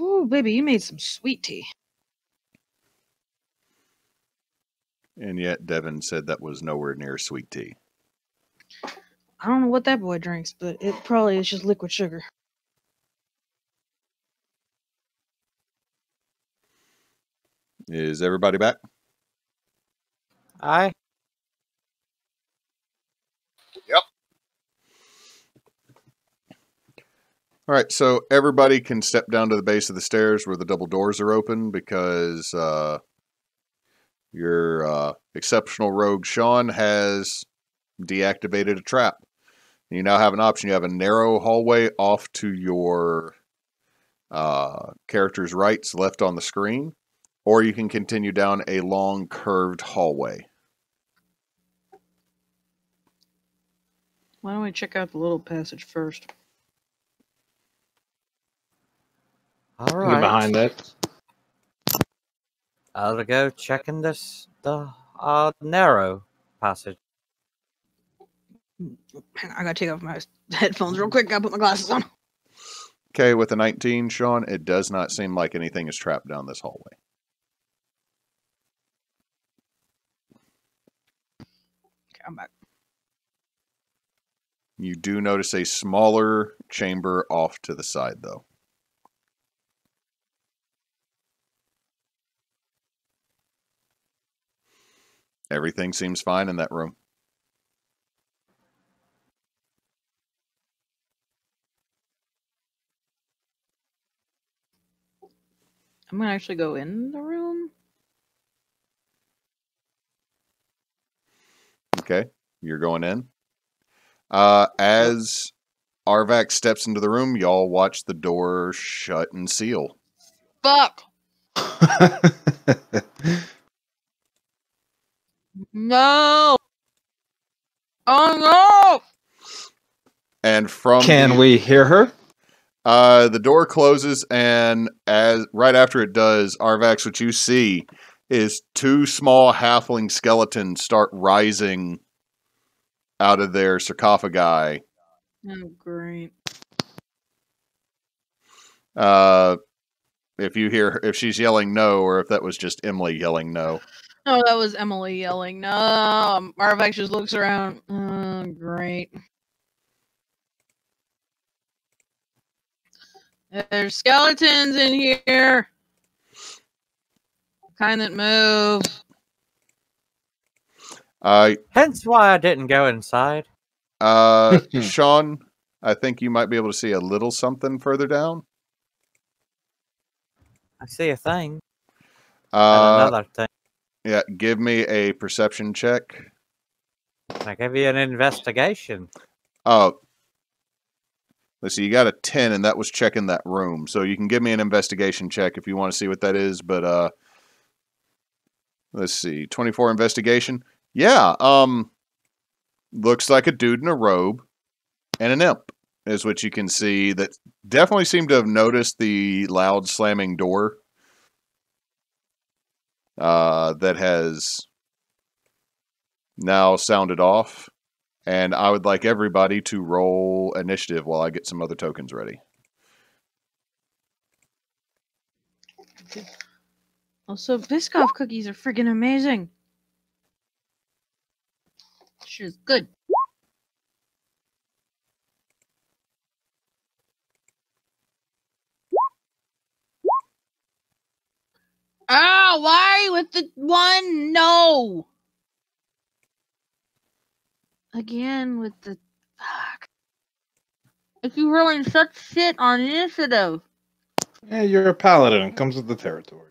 Ooh, baby, you made some sweet tea. And yet Devin said that was nowhere near sweet tea. I don't know what that boy drinks, but it probably is just liquid sugar. Is everybody back? Aye. Yep. All right, so everybody can step down to the base of the stairs where the double doors are open because your exceptional rogue Sean has deactivated a trap. You now have an option. You have a narrow hallway off to your character's rights left on the screen, or you can continue down a long curved hallway. Why don't we check out the little passage first? All Get right. behind that. I'll go checking the narrow passage. Hang on, I gotta take off my headphones real quick. Gotta put my glasses on. Okay, with a 19, Sean, it does not seem like anything is trapped down this hallway. Okay, I'm back. You do notice a smaller chamber off to the side, though. Everything seems fine in that room. I'm gonna actually go in the room. Okay, you're going in. As Arvax steps into the room, y'all watch the door shut and seal. Fuck! No! Oh no! And from Can we hear her? the door closes, and as right after it does, Arvax, what you see is two small halfling skeletons start rising out of their sarcophagi. Oh, great. If she's yelling no, or if that was just Emily yelling no. Oh, that was Emily yelling. No, Arvax just looks around. Oh, great. There's skeletons in here. Kind that move. Hence why I didn't go inside. Sean, I think you might be able to see a little something further down. I see a thing. And another thing. Yeah, give me a perception check. Can I give you an investigation? Oh, let's see. You got a 10, and that was checking that room. So you can give me an investigation check if you want to see what that is. But let's see. 24 investigation. Yeah. Looks like a dude in a robe and an imp is what you can see. That definitely seem to have noticed the loud slamming door. That has now sounded off. And I would like everybody to roll initiative while I get some other tokens ready. Also, Biscoff cookies are freaking amazing. Shit is good. Ah, why with the one? No. Again with the fuck. If you rolling such shit on initiative. Yeah, you're a paladin. It comes with the territory.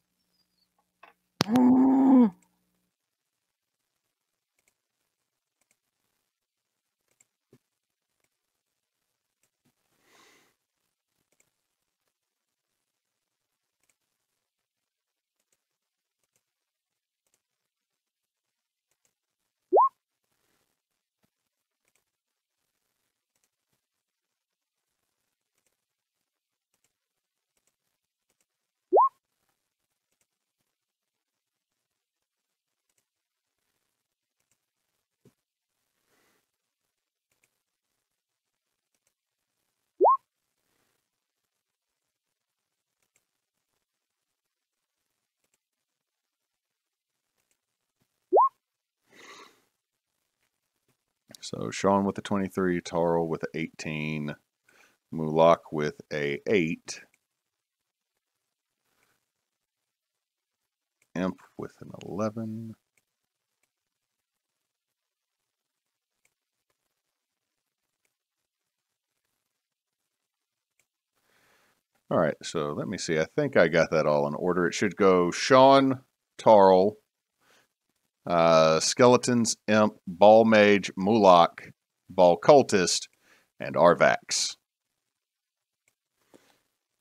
So Sean with a 23, Tarl with an 18, Mulak with a 8, Imp with an 11. All right, so let me see. I think I got that all in order. It should go Sean, Tarl, Skeletons, Imp, Ball Mage, Mulak, Ball Cultist, and Arvax.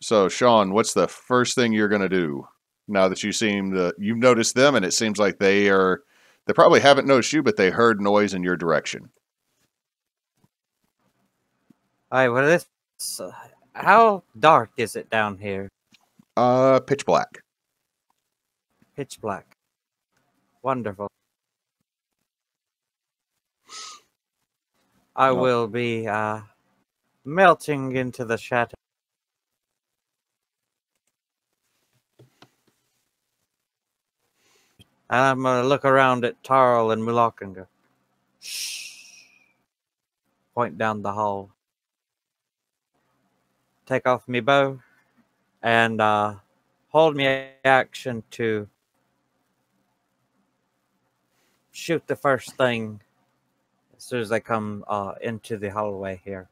So, Sean, what's the first thing you're going to do now that you've noticed them, and it seems like they probably haven't noticed you, but they heard noise in your direction. All right, well, how dark is it down here? Pitch black. Pitch black. Wonderful. I will be melting into the shadow. And I'm going to look around at Tarl and Mulak and go, shh. Point down the hall. Take off me bow. And hold me action to shoot the first thing as soon as they come into the hallway here.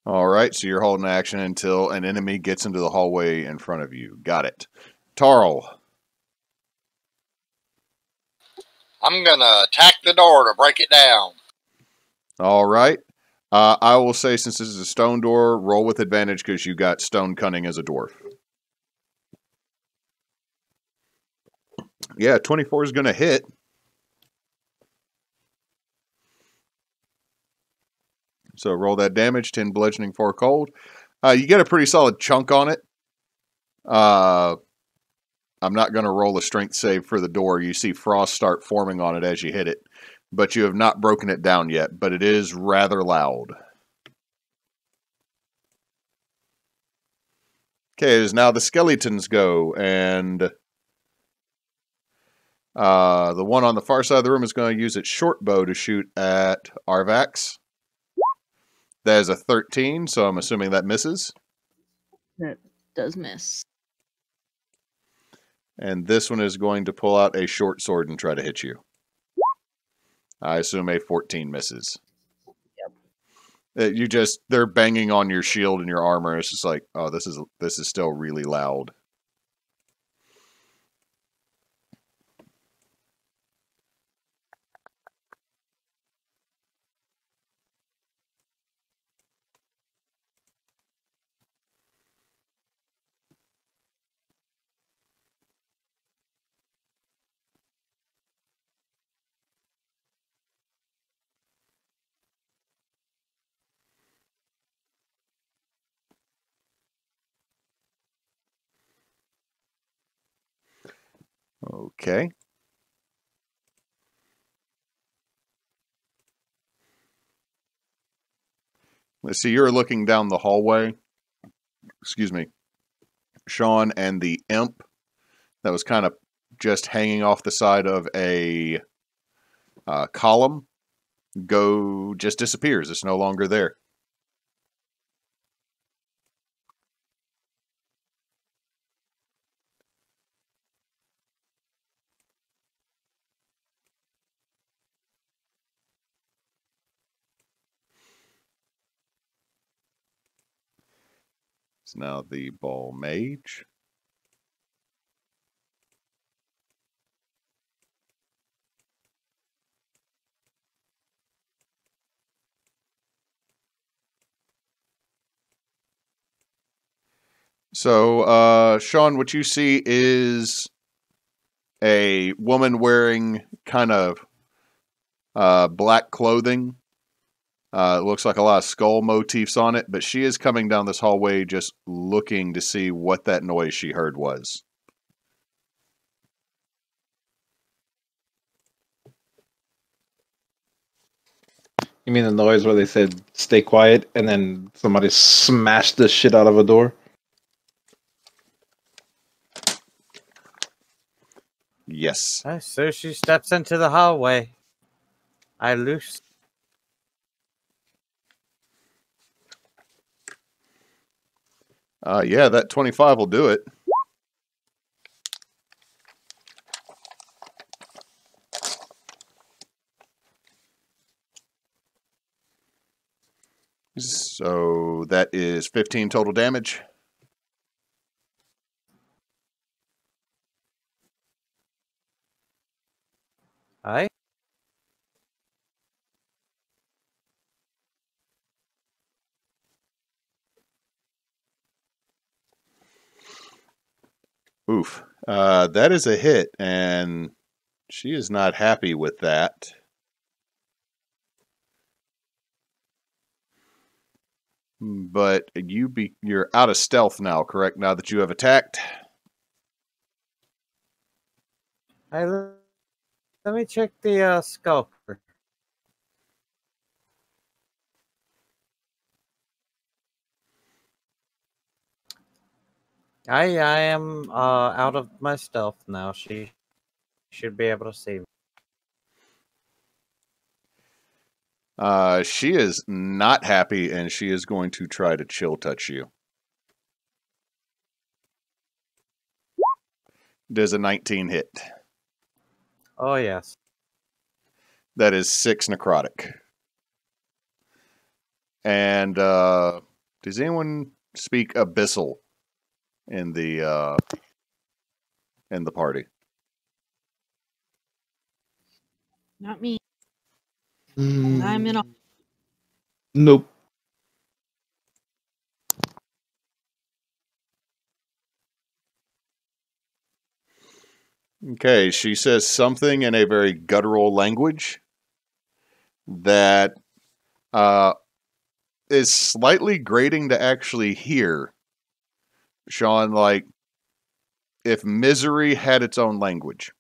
All right, so you're holding action until an enemy gets into the hallway in front of you. Got it. Tarl. I'm going to attack the door to break it down. All right. I will say, since this is a stone door, roll with advantage because you got stone cunning as a dwarf. Yeah, 24 is going to hit. So roll that damage, 10 bludgeoning, 4 cold. You get a pretty solid chunk on it. I'm not going to roll a strength save for the door. You see frost start forming on it as you hit it. But you have not broken it down yet, but it is rather loud. Okay, it is now the skeletons go, and the one on the far side of the room is going to use its short bow to shoot at Arvax. That is a 13, so I'm assuming that misses. That does miss. And this one is going to pull out a short sword and try to hit you. I assume a 14 misses. Yep. They're banging on your shield and your armor. It's just like, oh, this is still really loud. Okay. Let's see, you're looking down the hallway. Excuse me. Sean, and the imp that was kind of just hanging off the side of a column just disappears. It's no longer there. It's now the ball mage. So, Sean, what you see is a woman wearing kind of black clothing. It looks like a lot of skull motifs on it, but she is coming down this hallway just looking to see what that noise she heard was. You mean the noise where they said, stay quiet, and then somebody smashed the shit out of a door? Yes. As soon as she steps into the hallway, I loose. Yeah, that 25 will do it. So that is 15 total damage. Aye. Oof. That is a hit, and she is not happy with that. But you're out of stealth now, correct? Now that you have attacked? Let me check the sculptor. I am out of my stealth now. She should be able to see me. She is not happy, and she is going to try to chill touch you. Does a 19 hit? Oh, yes. That is 6 necrotic. And does anyone speak Abyssal in the party? Not me. Mm, I'm in. Nope. Okay, she says something in a very guttural language that is slightly grating to actually hear. Sean, like, if misery had its own language.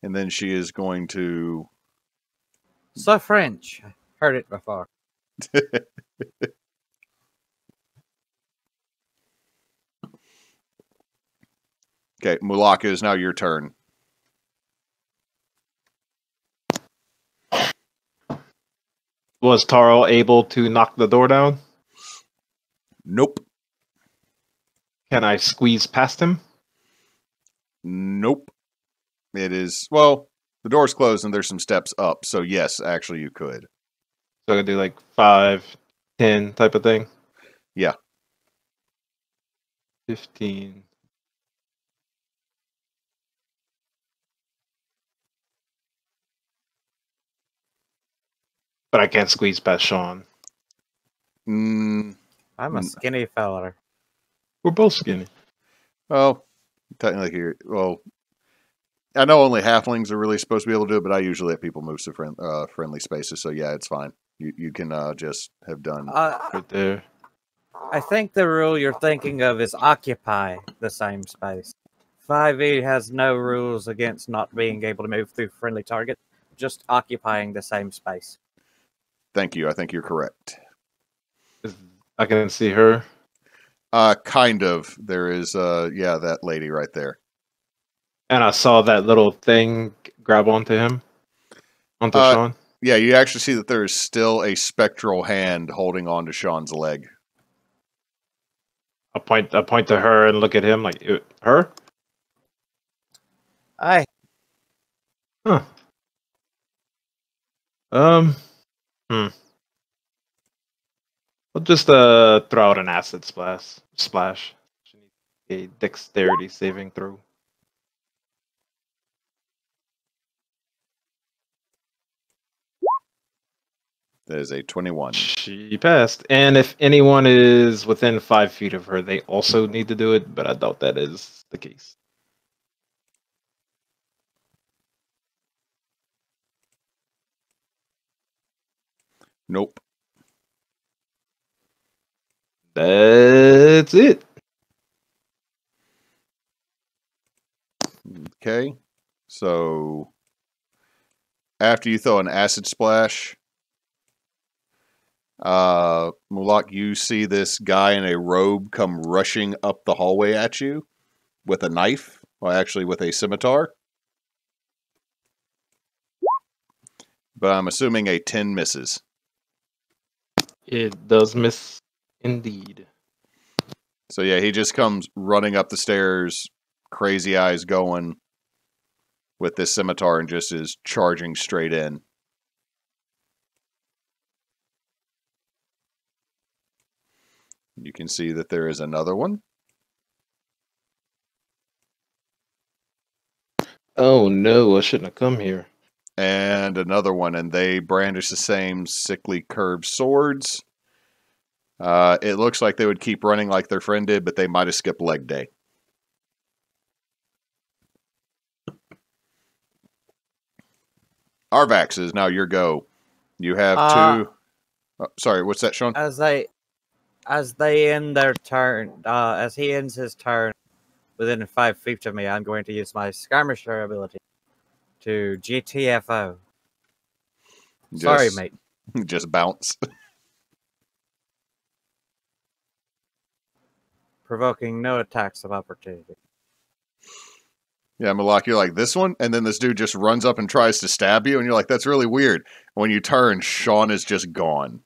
And then she is going to... So French. I heard it before. Okay, Mulaka, is now your turn. Was Tarl able to knock the door down? Nope. Can I squeeze past him? Nope. It is... Well, the door's closed and there's some steps up. So yes, actually you could. So I could do like 5, 10 type of thing? Yeah. 15. But I can't squeeze past Sean. Mm, I'm a skinny feller. We're both skinny. well, technically here... Well, I know only halflings are really supposed to be able to do it, but I usually let people move to friendly spaces. So yeah, it's fine. You can just have done... Right there. I think the rule you're thinking of is occupy the same space. 5e has no rules against not being able to move through friendly target, just occupying the same space. Thank you. I think you're correct. I can see her. Kind of. There is, yeah, that lady right there. And I saw that little thing grab onto him. Onto Sean. Yeah, you actually see that there is still a spectral hand holding on to Sean's leg. I point to her and look at him like, her? Aye. Huh. I'll just throw out an acid splash. She needs a dexterity saving throw. That is a 21. She passed. And if anyone is within 5 feet of her, they also need to do it, but I doubt that is the case. Nope. That's it. Okay. So after you throw an acid splash, Mulak, you see this guy in a robe come rushing up the hallway at you with a knife. Well, actually with a scimitar. But I'm assuming a 10 misses. It does miss indeed. So yeah, he just comes running up the stairs, crazy eyes going, with this scimitar and just is charging straight in. You can see that there is another one. Oh no, I shouldn't have come here. And another one, and they brandish the same sickly curved swords. It looks like they would keep running like their friend did, but they might have skipped leg day. Arvax is now your go. You have two... sorry, what's that, Sean? As they end their turn, as he ends his turn within 5 feet of me, I'm going to use my skirmisher ability to GTFO. Sorry, mate. Just bounce. Provoking no attacks of opportunity. Yeah, Malak, you're like, this one? And then this dude just runs up and tries to stab you, and you're like, that's really weird. And when you turn, Sean is just gone.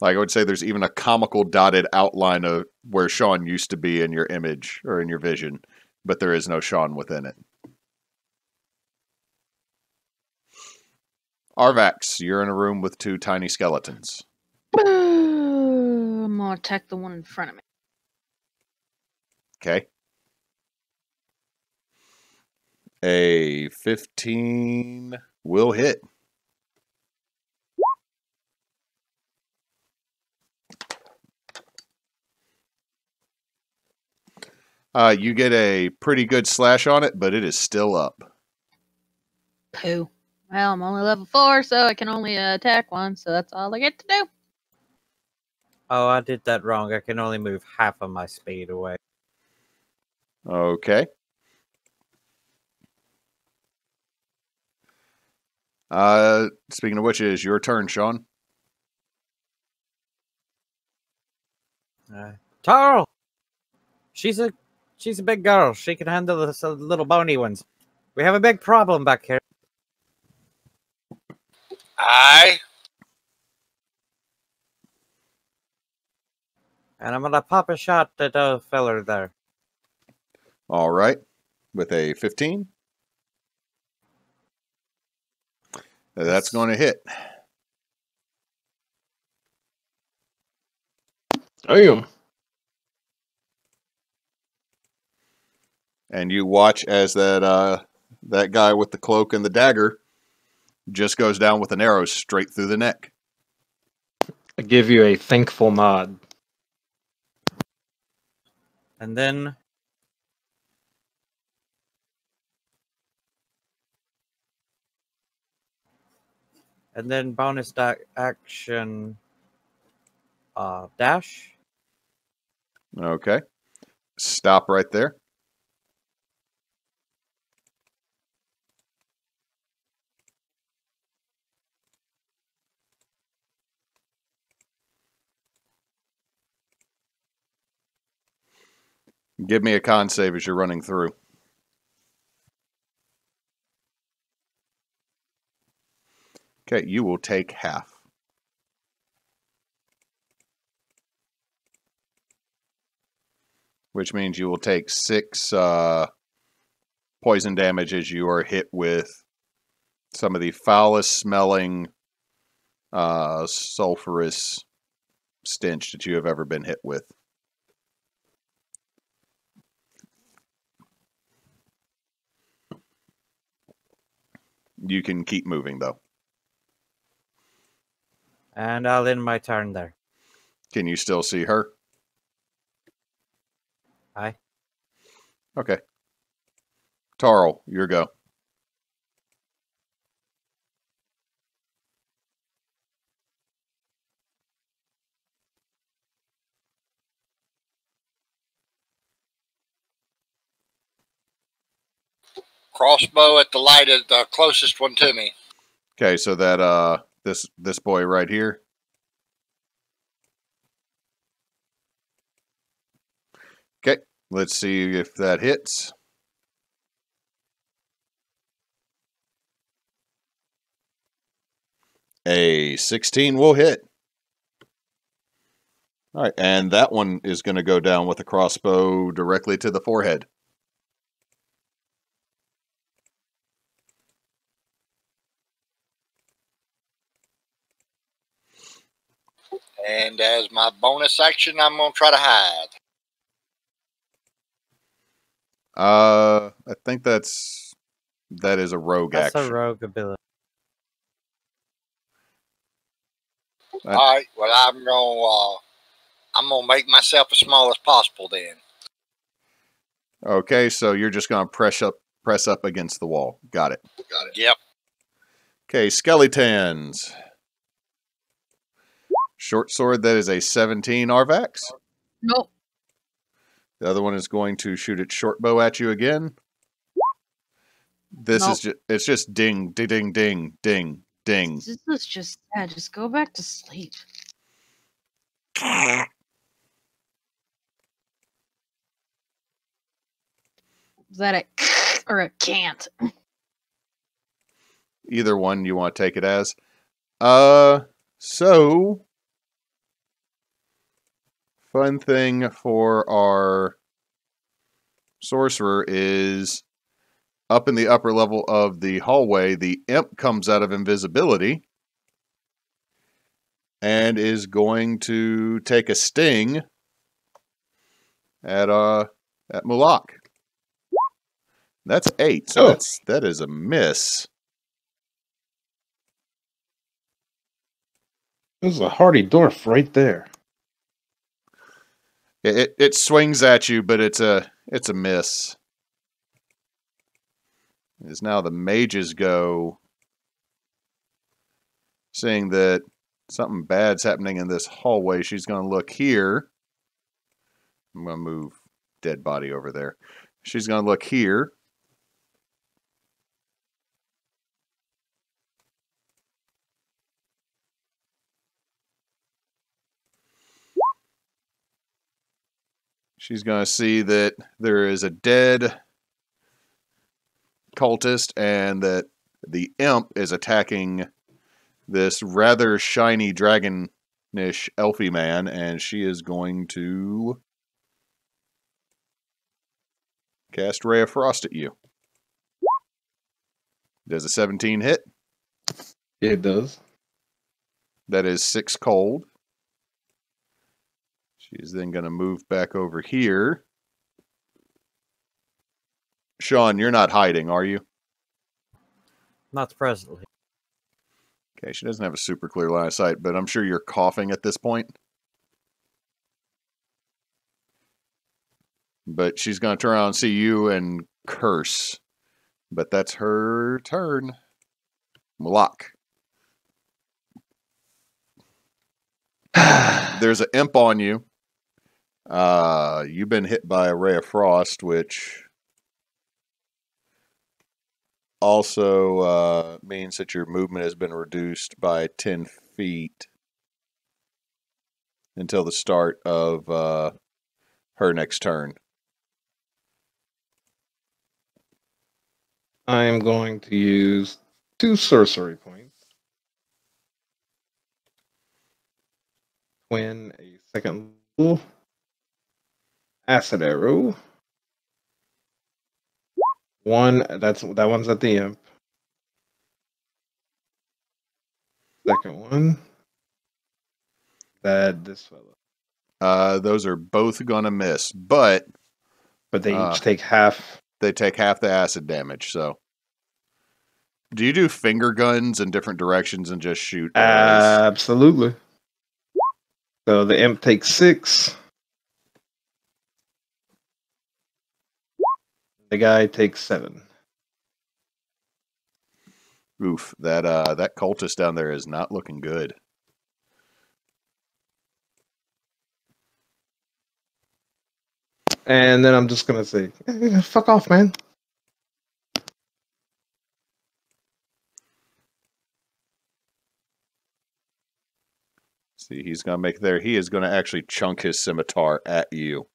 Like I would say there's even a comical dotted outline of where Sean used to be in your image or in your vision, but there is no Sean within it. Arvax, you're in a room with 2 tiny skeletons. I'm gonna attack the one in front of me. Okay. A 15 will hit. You get a pretty good slash on it, but it is still up. Pooh. Well, I'm only level 4, so I can only attack one, so that's all I get to do. Oh, I did that wrong. I can only move half of my speed away. Okay. Speaking of which, it is your turn, Sean. Tarl! She's a big girl. She can handle the little bony ones. We have a big problem back here. Aye. And I'm gonna pop a shot at the feller there. All right. With a 15. That's going to hit. Damn. And you watch as that guy with the cloak and the dagger just goes down with an arrow straight through the neck. I give you a thankful nod. And then bonus action dash. Okay. Stop right there. Give me a con save as you're running through. Okay, you will take half. Which means you will take 6 poison damage as you are hit with some of the foulest smelling sulfurous stench that you have ever been hit with. You can keep moving, though. And I'll end my turn there. Can you still see her? Aye. Okay. Tarl, your go. Crossbow at the light is the closest one to me. Okay, so that this boy right here. Okay, let's see if that hits. A 16 will hit. All right, and that one is going to go down with a crossbow directly to the forehead. And as my bonus action, I'm going to try to hide. I think that is a rogue That's action. a rogue ability. All right. Well, I'm gonna make myself as small as possible then. Okay, so you're just going to press up against the wall. Got it. Yep. Okay, skeletons. Short sword, that is a 17, Arvax. Nope. The other one is going to shoot its short bow at you again. This is it's just ding, ding, ding, ding, ding, ding. This is just sad. Just go back to sleep. Is that a or a can't? Either one you want to take it as. So fun thing for our sorcerer is up in the upper level of the hallway, the imp comes out of invisibility and is going to take a sting at Mulak. That's 8, so that is a miss. There's a hardy dwarf right there. It swings at you, but it's a miss. As now the mages go, seeing that something bad's happening in this hallway, she's going to look here. I'm going to move dead body over there. She's going to look here. She's going to see that there is a dead cultist and that the imp is attacking this rather shiny dragonish elfie man, and she is going to cast Ray of Frost at you. Does a 17 hit? It does. That is 6 cold. She's then going to move back over here. Sean, you're not hiding, are you? Not presently. Okay, she doesn't have a super clear line of sight, but I'm sure you're coughing at this point. But she's going to turn around and see you and curse. But that's her turn. Mulak. There's an imp on you. You've been hit by a ray of frost, which also means that your movement has been reduced by 10 feet until the start of her next turn. I'm going to use 2 sorcery points. Twin a second level acid arrow. That one's at the imp. Second one. This fellow. Those are both gonna miss, but they each take half. They take half the acid damage. So, do you do finger guns in different directions and just shoot arrows? Absolutely. So the imp takes 6. The guy takes 7. Oof, that cultist down there is not looking good. And then I'm just gonna say, fuck off, man. See, he's gonna make there. He is gonna actually chunk his scimitar at you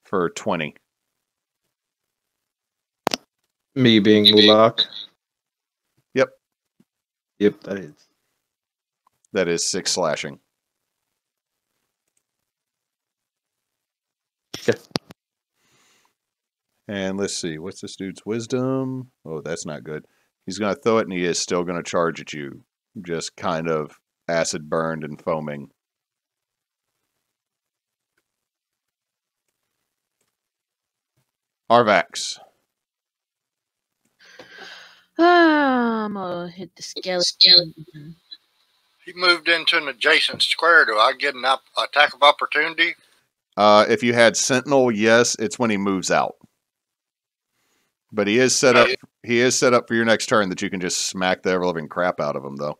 for 20. Me being Mulak. Yep. Yep, that is. That is 6 slashing. Yeah. And let's see, what's this dude's wisdom? Oh, that's not good. He's going to throw it, and he is still going to charge at you. Just kind of acid burned and foaming. Arvax. I'm gonna hit the skeleton. He moved into an adjacent square. Do I get an attack of opportunity? If you had Sentinel, yes, it's when he moves out. But he is set up. He is set up for your next turn that you can just smack the ever living crap out of him, though.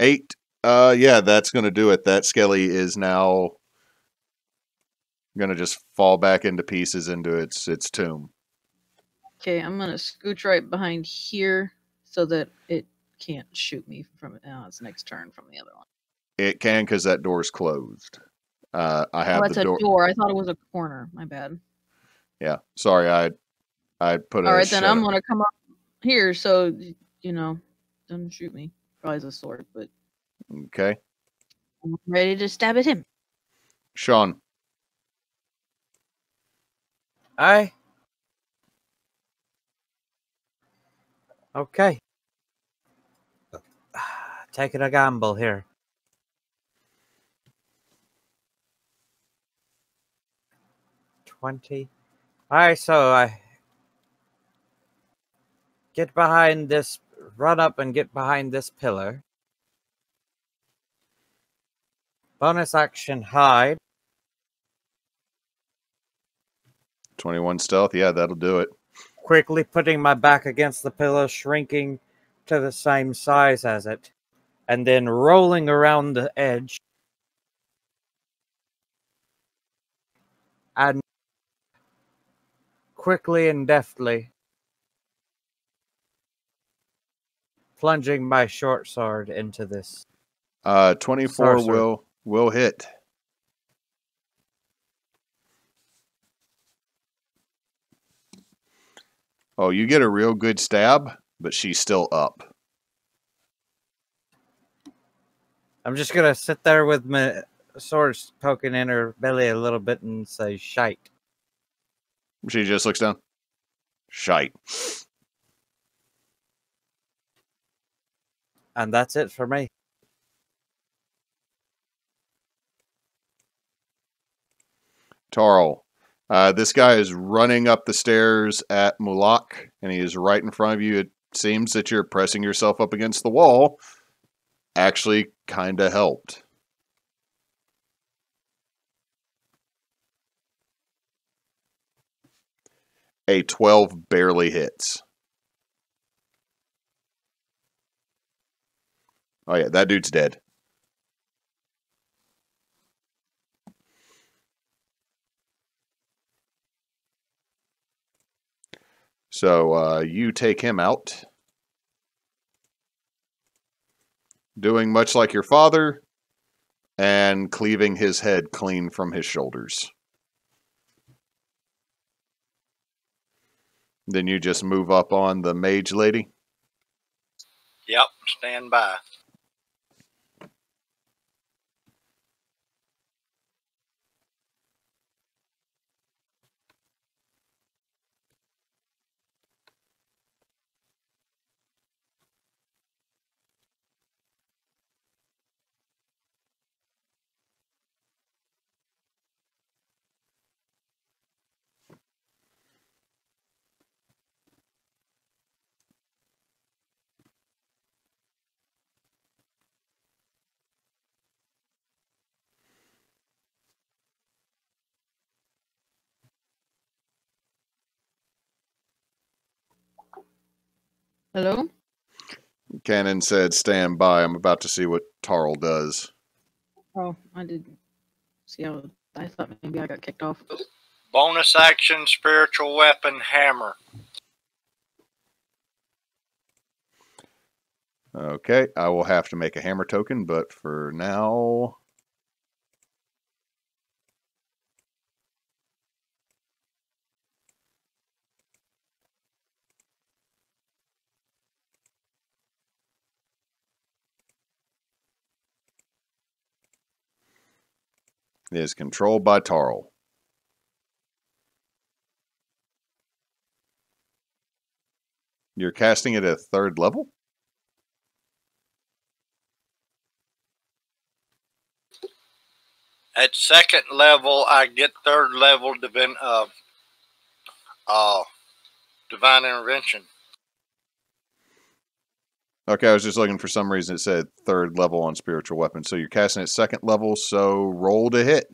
8. Yeah, that's going to do it. That skelly is now going to just fall back into pieces into its tomb. Okay, I'm gonna scooch right behind here so that it can't shoot me from its next turn from the other one. It can because that door's closed. I have it's the door. A door. I thought it was a corner. My bad. Yeah, sorry. I put. All right, then I'm gonna come up here so don't shoot me. Probably a sword, but Okay. I'm ready to stab at him. Sean. Aye. Okay. Taking a gamble here. 20. Alright, so I get behind this, run up and get behind this pillar. Bonus action hide. 21 stealth. Yeah, that'll do it. Quickly putting my back against the pillar, shrinking to the same size as it, and then rolling around the edge. And quickly and deftly plunging my short sword into this. 24 Sorcerer. will hit. Oh, you get a real good stab, but she's still up. I'm just gonna sit there with my sword poking in her belly a little bit and say shite. She just looks down. Shite. And that's it for me. Tarl. This guy is running up the stairs at Mulak, and he is right in front of you. It seems that you're pressing yourself up against the wall. Actually, kind of helped. A 12 barely hits. Oh yeah, that dude's dead. So you take him out. Doing much like your father, and cleaving his head clean from his shoulders. Then you just move up on the mage lady. Yep, stand by. Hello? Cannon said, stand by. I'm about to see what Tarl does. Oh, I didn't see how. I thought maybe I got kicked off. Bonus action, spiritual weapon, hammer. Okay, I will have to make a hammer token, but for now... It is controlled by Tarl. You're casting it at 3rd level? At 2nd level, I get 3rd level divine intervention. Okay, I was just looking for some reason it said 3rd level on spiritual weapon. So you're casting at 2nd level, so roll to hit.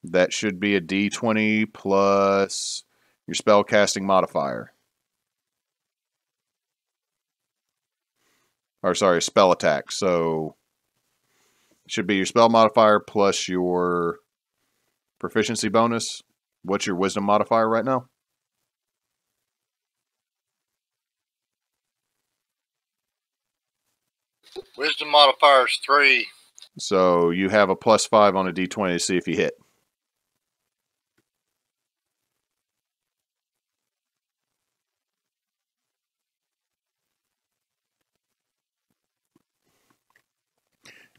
That should be a d20 plus your spell casting modifier. Or sorry, spell attack. So it should be your spell modifier plus your proficiency bonus. What's your wisdom modifier right now? Wisdom modifier is 3. So you have a +5 on a d20 to see if you hit.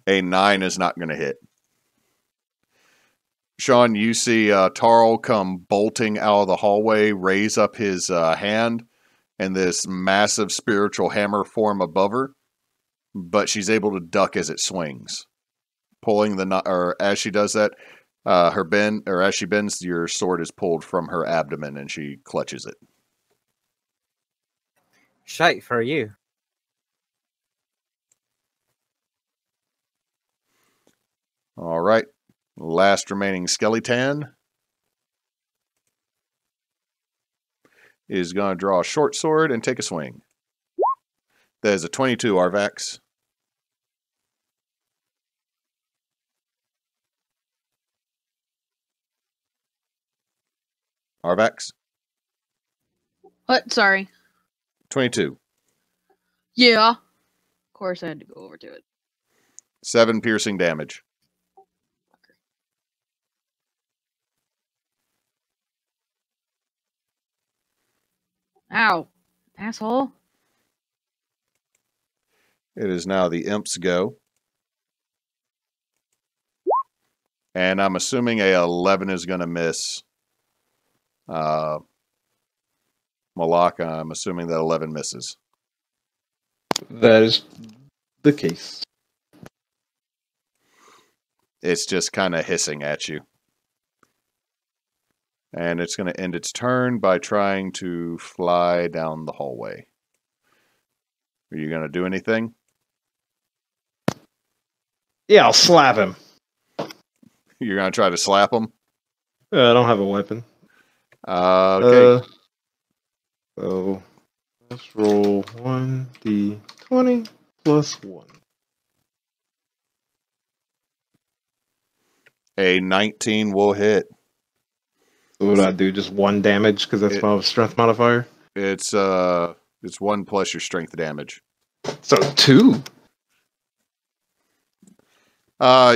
A 9 is not going to hit. Sean, you see Tarl come bolting out of the hallway, raise up his hand, and this massive spiritual hammer form above her, but she's able to duck as it swings. Pulling or as she does that, as she bends, your sword is pulled from her abdomen and she clutches it. Shite for you. All right. Last remaining skeleton is going to draw a short sword and take a swing. That is a 22, Arvax. Arvax? What? Sorry. 22. Yeah. Of course, I had to go over to it. 7 piercing damage. Ow. Asshole. It is now the imp's go. And I'm assuming a 11 is going to miss. Malak, I'm assuming that 11 misses. That is the case. It's just kind of hissing at you. And it's going to end its turn by trying to fly down the hallway. Are you going to do anything? Yeah, I'll slap him. You're going to try to slap him? I don't have a weapon. Okay. So let's roll 1d20 plus 1. A 19 will hit. So what do I do? Just 1 damage because that's my strength modifier? It's 1 plus your strength damage. So 2.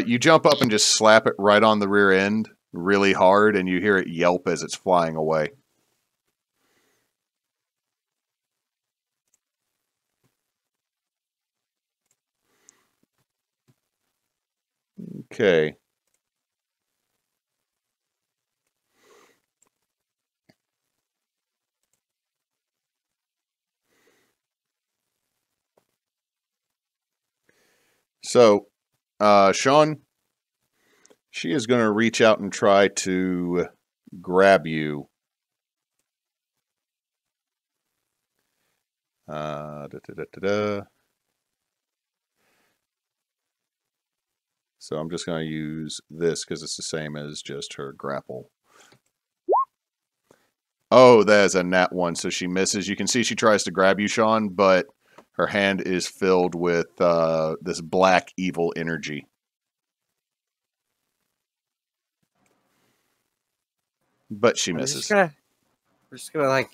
You jump up and just slap it right on the rear end really hard, and you hear it yelp as it's flying away. Okay. So, Sean, she is going to reach out and try to grab you. So I'm just going to use this because it's the same as just her grapple. Oh, that is a nat 1, so she misses. You can see she tries to grab you, Sean, but her hand is filled with this black evil energy. But she misses. We're just gonna like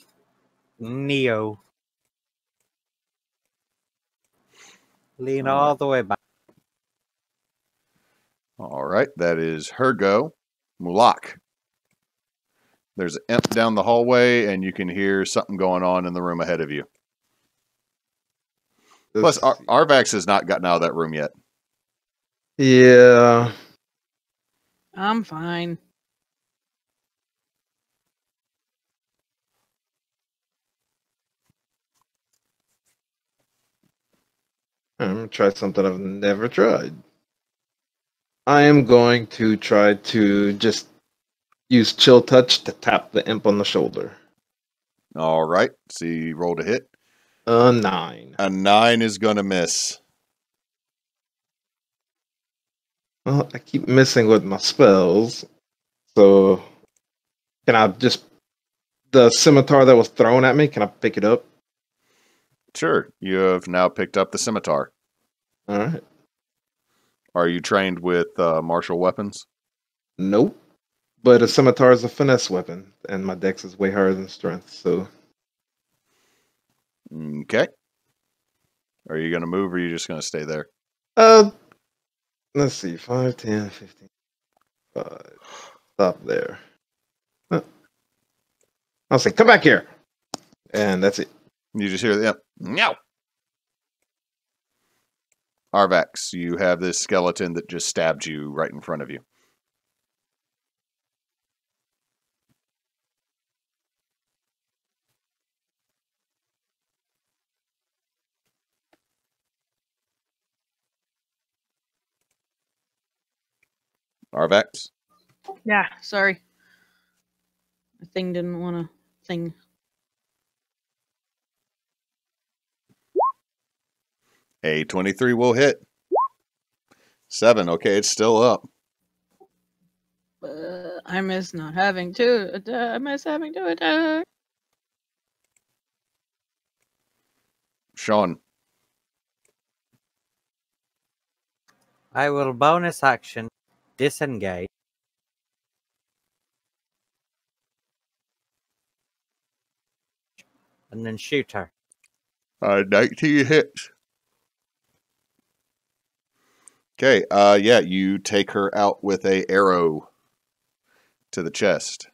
Neo. Lean all the way back. All right, that is her go. Mulak. There's an imp down the hallway, and you can hear something going on in the room ahead of you. Plus, Arvax has not gotten out of that room yet. Yeah. I'm fine. I'm going to try something I've never tried. I am going to try to just use Chill Touch to tap the imp on the shoulder. All right, see, roll to hit. A 9. A 9 is going to miss. Well, I keep missing with my spells. So, can I just... The scimitar that was thrown at me, can I pick it up? Sure, you have now picked up the scimitar. All right. Are you trained with martial weapons? Nope. But a scimitar is a finesse weapon, and my dex is way higher than strength, so... Okay. Are you going to move, or are you just going to stay there? Let's see. 5, 10, 15... 5. Stop there. I'll say, come back here! And that's it. You just hear the imp. Meow. Arvax, you have this skeleton that just stabbed you right in front of you. Arvax? Yeah, sorry. The thing didn't want to thing. A 23 will hit. 7, okay, it's still up. I miss not having to. I miss having to attack. Sean. I will bonus action disengage. And then shoot her. 19 hits. Okay, yeah, you take her out with a arrow to the chest.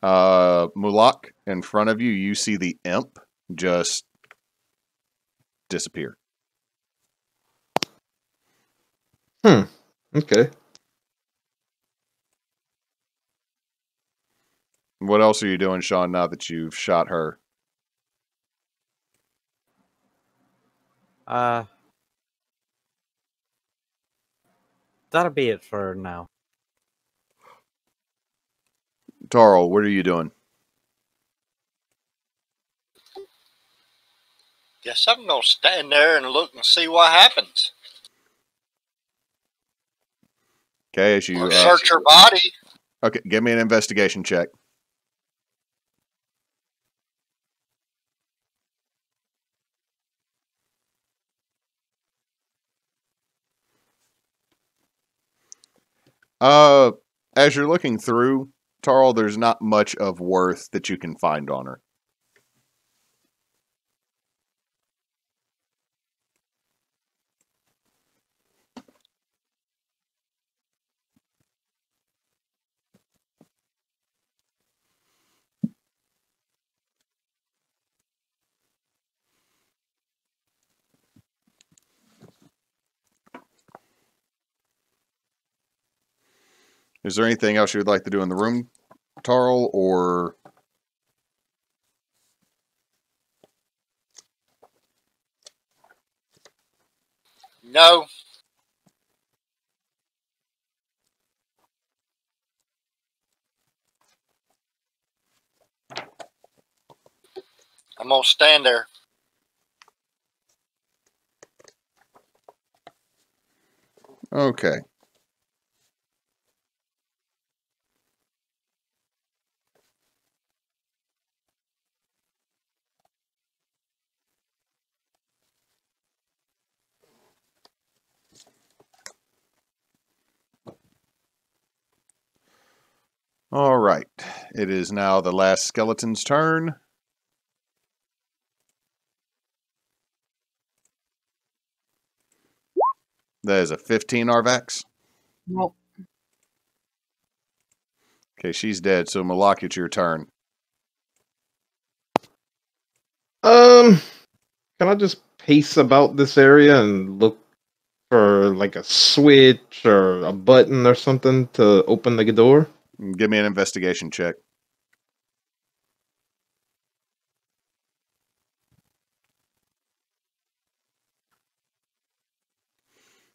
Mulak, in front of you, you see the imp just disappear. Okay. What else are you doing, Sean, now that you've shot her? That'll be it for now. Tarl, what are you doing? Guess I'm going to stand there and look and see what happens. Okay, as you Or search her body. okay, give me an investigation check. As you're looking through, Tarl, there's not much of worth that you can find on her. Is there anything else you would like to do in the room, Tarl, or... No. I'm going to stand there. Okay. All right. It is now the last skeleton's turn. That is a 15, Arvax. Nope. Okay, she's dead, so Malak, it's your turn. Can I just pace about this area and look for like a switch or a button or something to open the door? Give me an investigation check.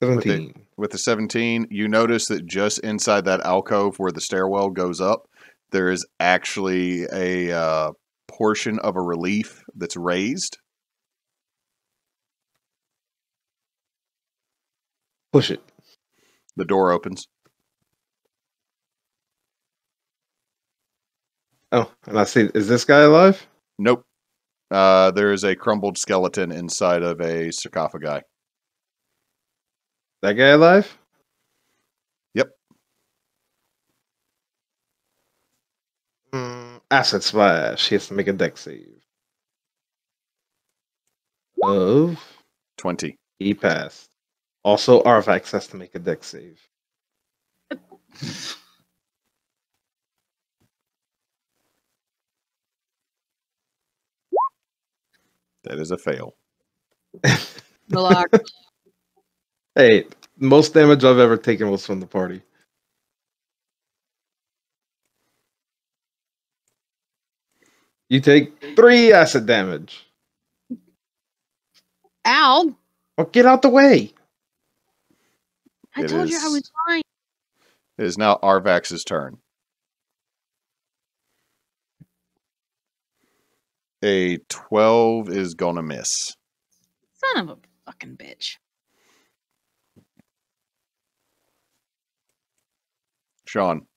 With 17. With the 17, you notice that just inside that alcove where the stairwell goes up, there is actually a portion of a relief that's raised. Push it. The door opens. Oh, and I see, is this guy alive? Nope. There is a crumbled skeleton inside of a sarcophagi. That guy alive? Yep. Acid splash. He has to make a dex save. Of 20. he passed. Also, Arvax has to make a dex save. That is a fail. Relax. Hey, most damage I've ever taken was from the party. You take 3 acid damage. Ow! Oh, get out the way. I It told you I is- was fine. It is now Arvax's turn. A 12 is gonna miss. Son of a fucking bitch. Sean.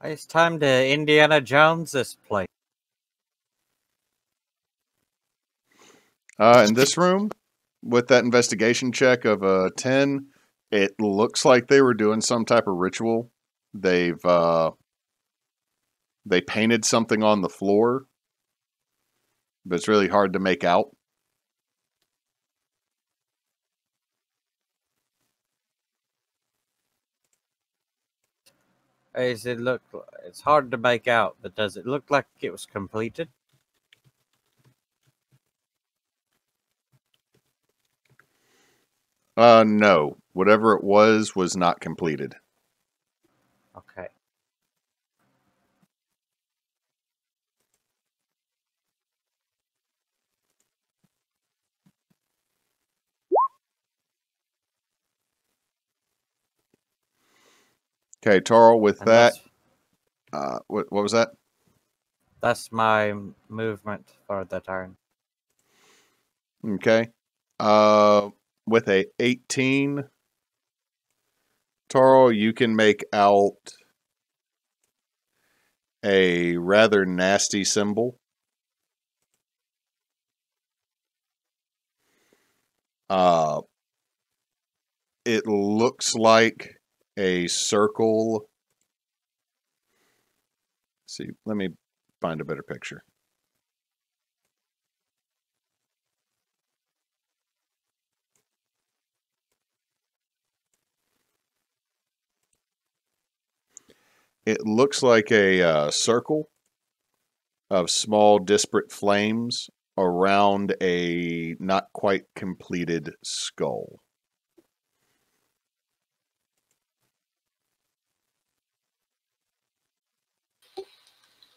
It's time to Indiana Jones this place. In this room, with that investigation check of a 10, it looks like they were doing some type of ritual. They painted something on the floor, but it's really hard to make out. Does it look? It's hard to make out, but does it look like it was completed? No. Whatever it was not completed. Okay. Okay, Tarl, with And that, that's, what was that? that's my movement for the turn. Okay. With a 18, Tarl, you can make out a rather nasty symbol. It looks like a circle. Let's see, let me find a better picture. It looks like a circle of small disparate flames around a not quite completed skull.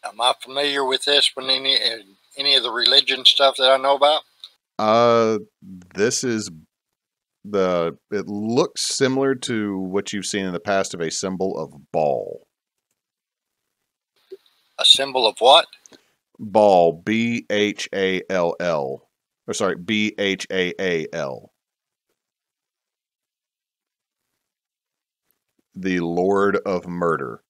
Am I familiar with this when any of the religion stuff that I know about? This is it looks similar to what you've seen in the past of a symbol of Baal. A symbol of what? Baal, B-H-A-L-L. Or sorry, B-H-A-A-L. The Lord of Murder.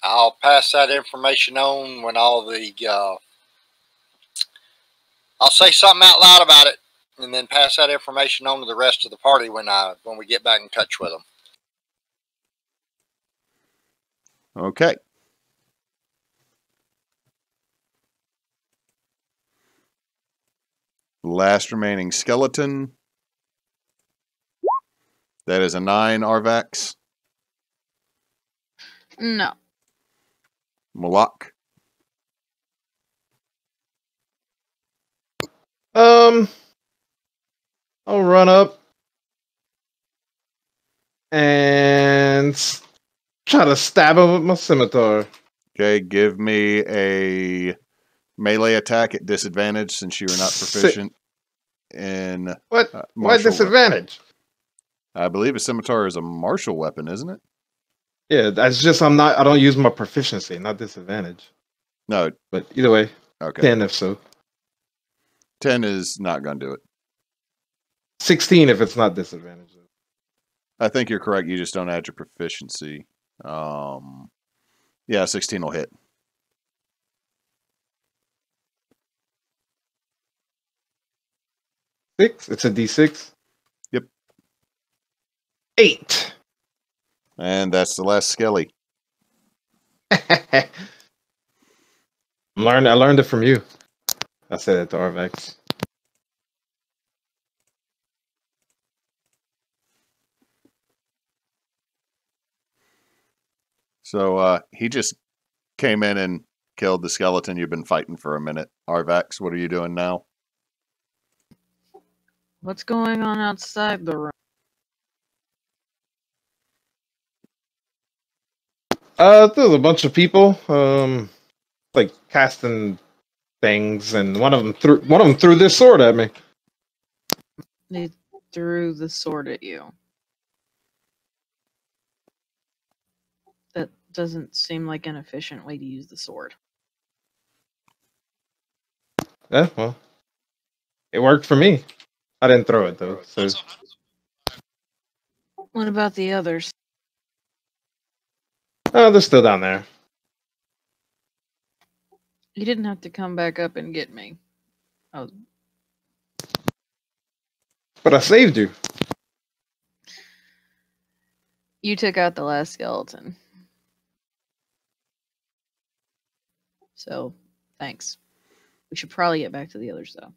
I'll pass that information on when all the I'll say something out loud about it, and then pass that information on to the rest of the party when we get back in touch with them. Okay. Last remaining skeleton. That is a 9, Arvax. No. Malak. I'll run up and try to stab him with my scimitar. Okay, give me a melee attack at disadvantage since you are not proficient in What? Why martial disadvantage? I believe a scimitar is a martial weapon, isn't it? Yeah, that's just I don't use my proficiency, not disadvantage. No. But either way, Okay. 10 if so. 10 is not going to do it. 16 if it's not disadvantage. I think you're correct. You just don't add your proficiency. Yeah, 16 will hit. Six? It's a D6? Yep. 8. And that's the last skelly. I learned it from you. I said it to Arvax. So he just came in and killed the skeleton you've been fighting for a minute. Arvax, what are you doing now? What's going on outside the room? There's a bunch of people, like casting things, and one of them threw this sword at me. They threw the sword at you. That doesn't seem like an efficient way to use the sword. Yeah, well, it worked for me. I didn't throw it though. So What about the others? they're still down there. You didn't have to come back up and get me. Oh, But I saved you. you took out the last skeleton. So, thanks. We should probably get back to the others, though.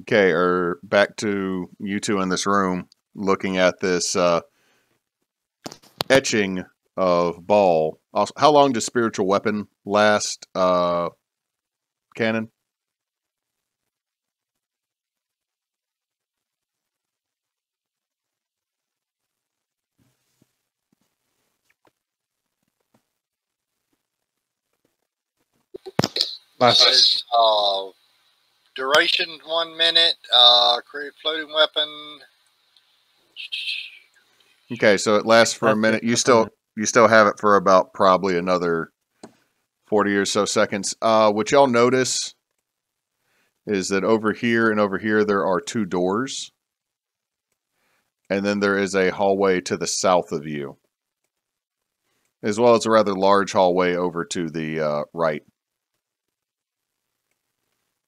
Okay, or back to you two in this room, looking at this etching of Ball. Also, how long does spiritual weapon last, Cannon? It's, duration 1 minute. Create floating weapon. Okay, so it lasts for a minute. You still have it for about probably another 40 or so seconds. What y'all notice is that over here and over here there are two doors. And then there is a hallway to the south of you, as well as a rather large hallway over to the right.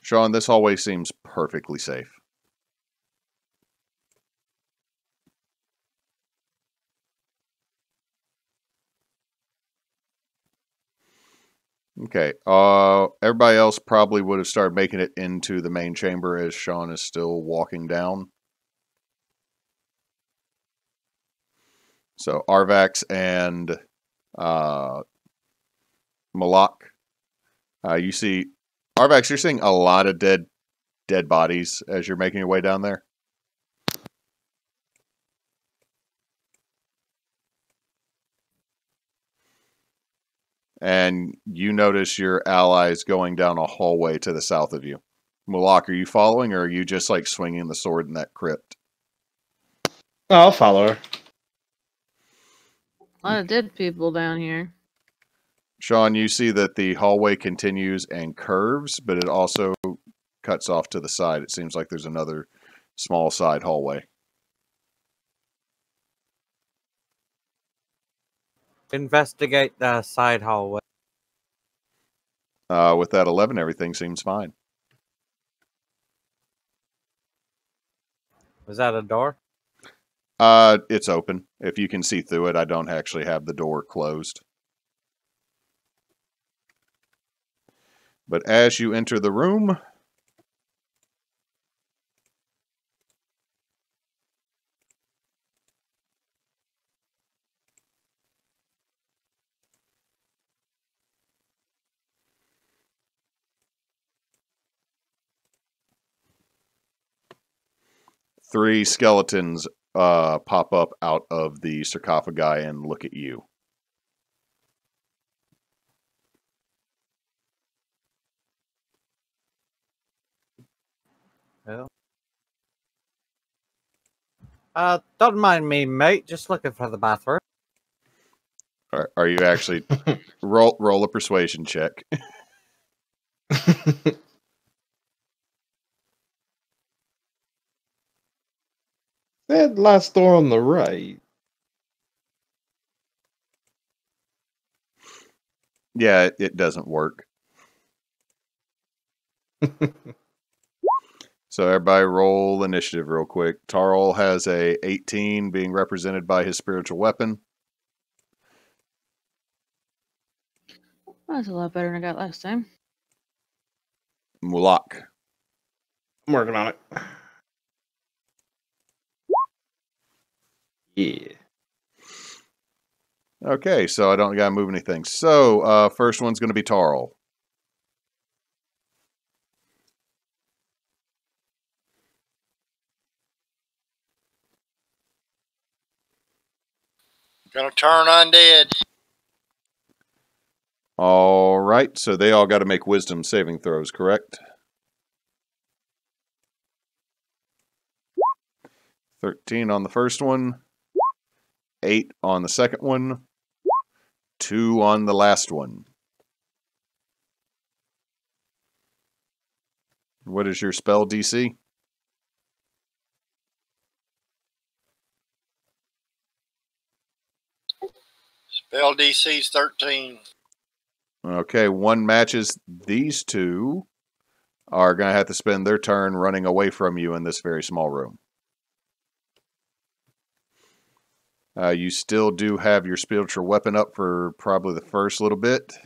Sean, this hallway seems perfectly safe. Okay. Everybody else probably would have started making it into the main chamber as Sean is still walking down. So Arvax and Malak, you see, Arvax, you're seeing a lot of dead bodies as you're making your way down there. And you notice your allies going down a hallway to the south of you. Malak, are you following, or are you just like swinging the sword in that crypt? I'll follow her. A lot of dead people down here. Sean, you see that the hallway continues and curves, but it also cuts off to the side. It seems like there's another small side hallway. Investigate the side hallway. With that 11, everything seems fine. Was that a door? It's open. If you can see through it, I don't actually have the door closed. But as you enter the room, three skeletons pop up out of the sarcophagi and look at you. Well, don't mind me, mate. Just looking for the bathroom. Are you actually roll a persuasion check? That last door on the right. Yeah, it doesn't work. So everybody roll initiative real quick. Tarl has a 18 being represented by his spiritual weapon. That's a lot better than I got last time. Mulak. I'm working on it. Yeah. Okay, so I don't gotta move anything. So first one's gonna be Tarl. Gonna turn undead. All right, so they all got to make wisdom saving throws, correct? 13 on the first one, 8 on the second one, 2 on the last one. What is your spell DC? Spell DC's 13. Okay, one matches. These two are going to have to spend their turn running away from you in this very small room. You still do have your spiritual weapon up for probably the first little bit.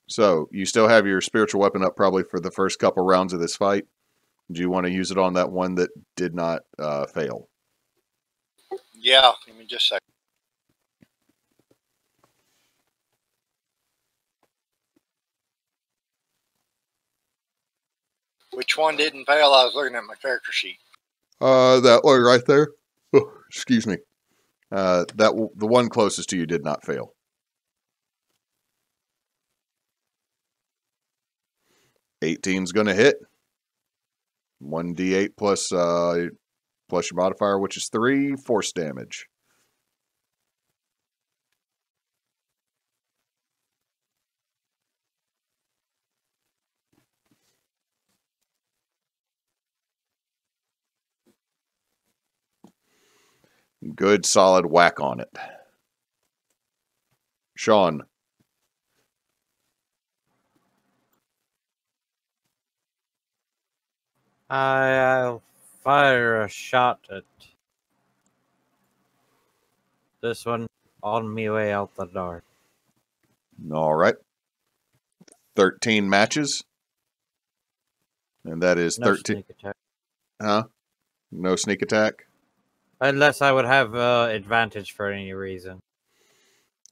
So you still have your spiritual weapon up probably for the first couple rounds of this fight. Do you want to use it on that one that did not fail? Yeah, give me just a second. Which one didn't fail? I was looking at my character sheet. That one right there. Oh, excuse me. The one closest to you did not fail. '18's going to hit. 1d8 plus your modifier, which is 3 force damage. Good solid whack on it. Sean. I'll fire a shot at this one on my way out the door. All right. 13 matches. And that is No 13. sneak attack. Huh? No sneak attack? Unless I would have advantage for any reason.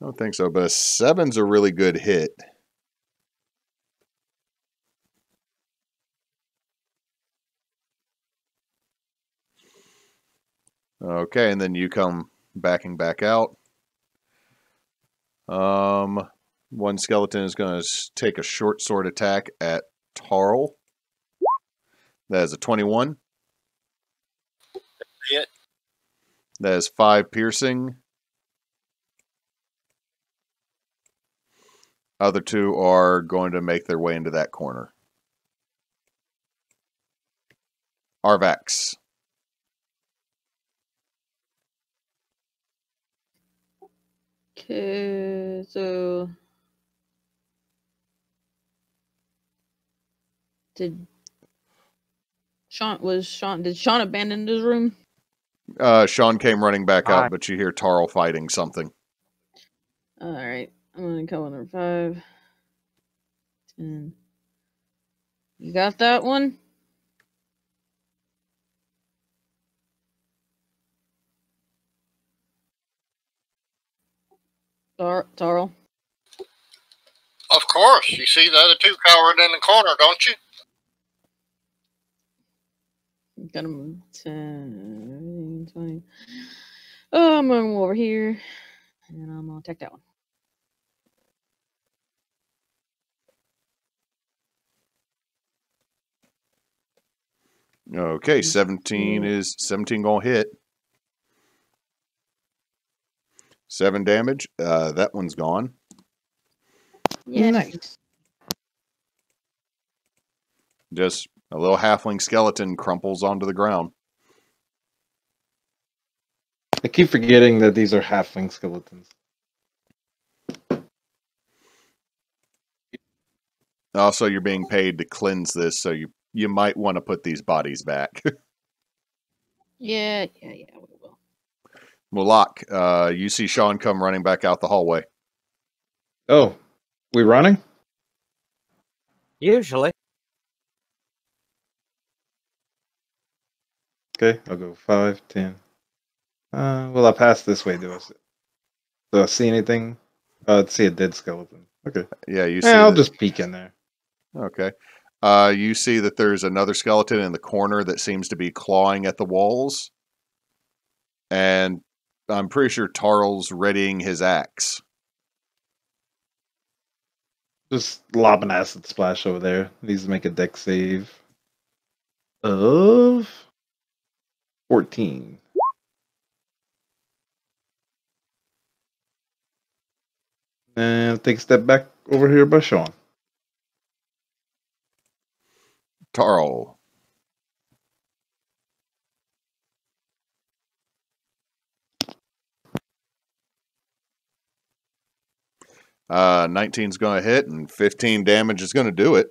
I don't think so, but a 7's a really good hit. Okay, and then you come backing back out. One skeleton is going to take a short sword attack at Tarl. That is a 21. Hit. That is 5 piercing. Other two are going to make their way into that corner. Arvax. Okay, so did Sean abandon his room? Sean came running back out, Hi. but you hear Tarl fighting something. All right, I'm gonna come on number 5, 10. You got that one? Tarl. Of course. You see the other two cowered in the corner, don't you? Got him 10, 20. Oh, I'm gonna go over here, and I'm gonna attack that one. Okay, 17 gonna hit. 7 damage. That one's gone. Yeah, Nice. Just a little halfling skeleton crumples onto the ground. I keep forgetting that these are halfling skeletons. Also, you're being paid to cleanse this, so you might want to put these bodies back. Yeah, we will. Mulak, you see Sean come running back out the hallway. Oh, we running? Usually. Okay, I'll go 5, 10. Well, I pass this way. Do I see anything? See a dead skeleton. Okay. Yeah, you see. Yeah, I'll just peek in there. Okay. You see that there's another skeleton in the corner that seems to be clawing at the walls. And I'm pretty sure Tarl's readying his axe. Just lob an acid splash over there. Needs to make a dex save of 14. And take a step back over here by Sean. Tarl. Uh, 19's going to hit, and 15 damage is going to do it.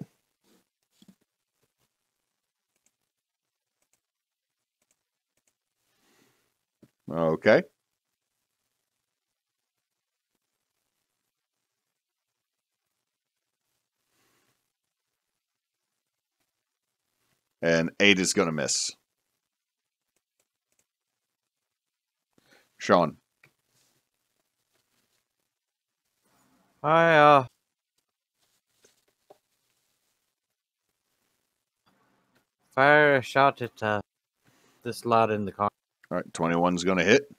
Okay. And 8 is going to miss. Sean. I fire a shot at this lad in the car. All right, 21's going to hit.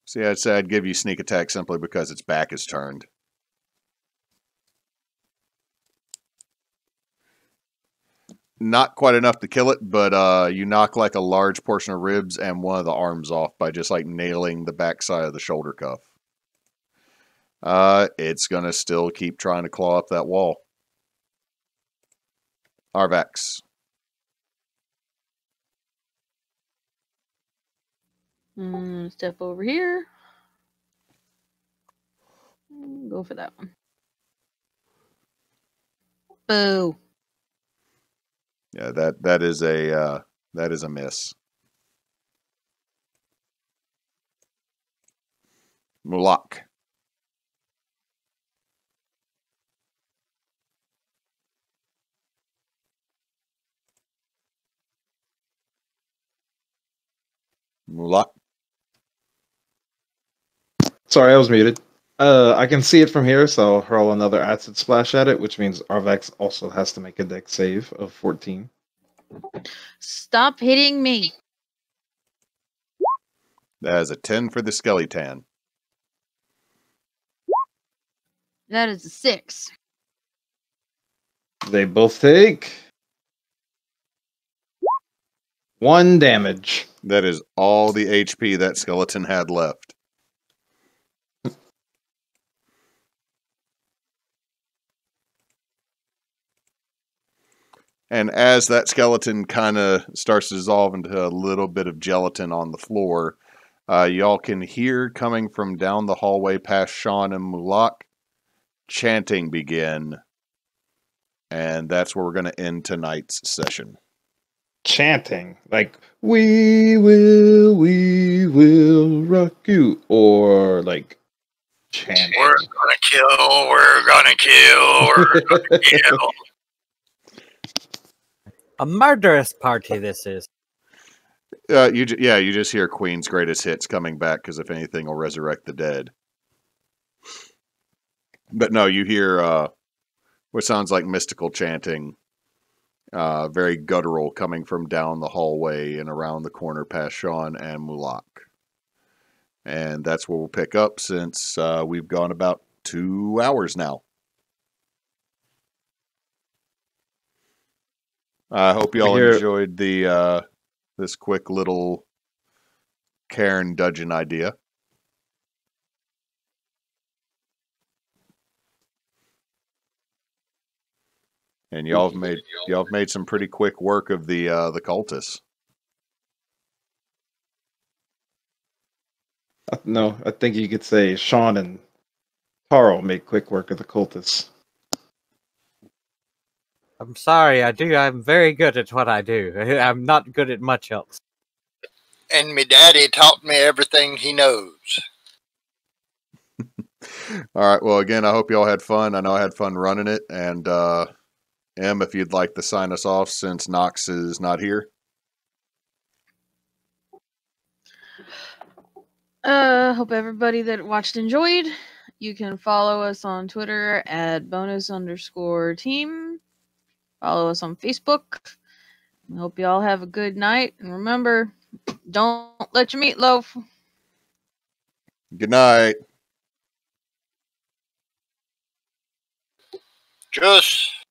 See, I'd say I'd give you sneak attack simply because its back is turned. Not quite enough to kill it, but you knock like a large portion of ribs and one of the arms off by just like nailing the backside of the shoulder cuff. It's going to still keep trying to claw up that wall. Arvax. Step over here. Go for that one. Boo. Yeah, that is a miss. Mulak. Mulak. Sorry, I was muted. I can see it from here, so I'll hurl another acid splash at it, which means Arvax also has to make a dex save of 14. Stop hitting me. That is a 10 for the skeleton. That is a 6. They both take 1 damage. That is all the HP that skeleton had left. And as that skeleton kind of starts to dissolve into a little bit of gelatin on the floor, y'all can hear coming from down the hallway past Sean and Mulak, chanting begin. And that's where we're going to end tonight's session. Chanting. Like, we will rock you. Or, like, chanting. We're gonna kill, we're gonna kill, we're gonna kill. A murderous party this is. You just hear Queen's greatest hits coming back because if anything will resurrect the dead. But no, you hear what sounds like mystical chanting, very guttural, coming from down the hallway and around the corner past Sean and Mulak. And that's where we'll pick up since we've gone about 2 hours now. I hope you all enjoyed the this quick little Cairn dungeon idea. And y'all have made some pretty quick work of the cultists. No, I think you could say Sean and Tarl make quick work of the cultists. I'm sorry, I'm very good at what I do. I'm not good at much else. And me daddy taught me everything he knows. All right. Well, again, I hope you all had fun. I know I had fun running it. And Em, if you'd like to sign us off since Knox is not here. Hope everybody that watched enjoyed. You can follow us on Twitter at bonus_team. Follow us on Facebook. We hope you all have a good night. And remember, don't let your meatloaf. Good night. Just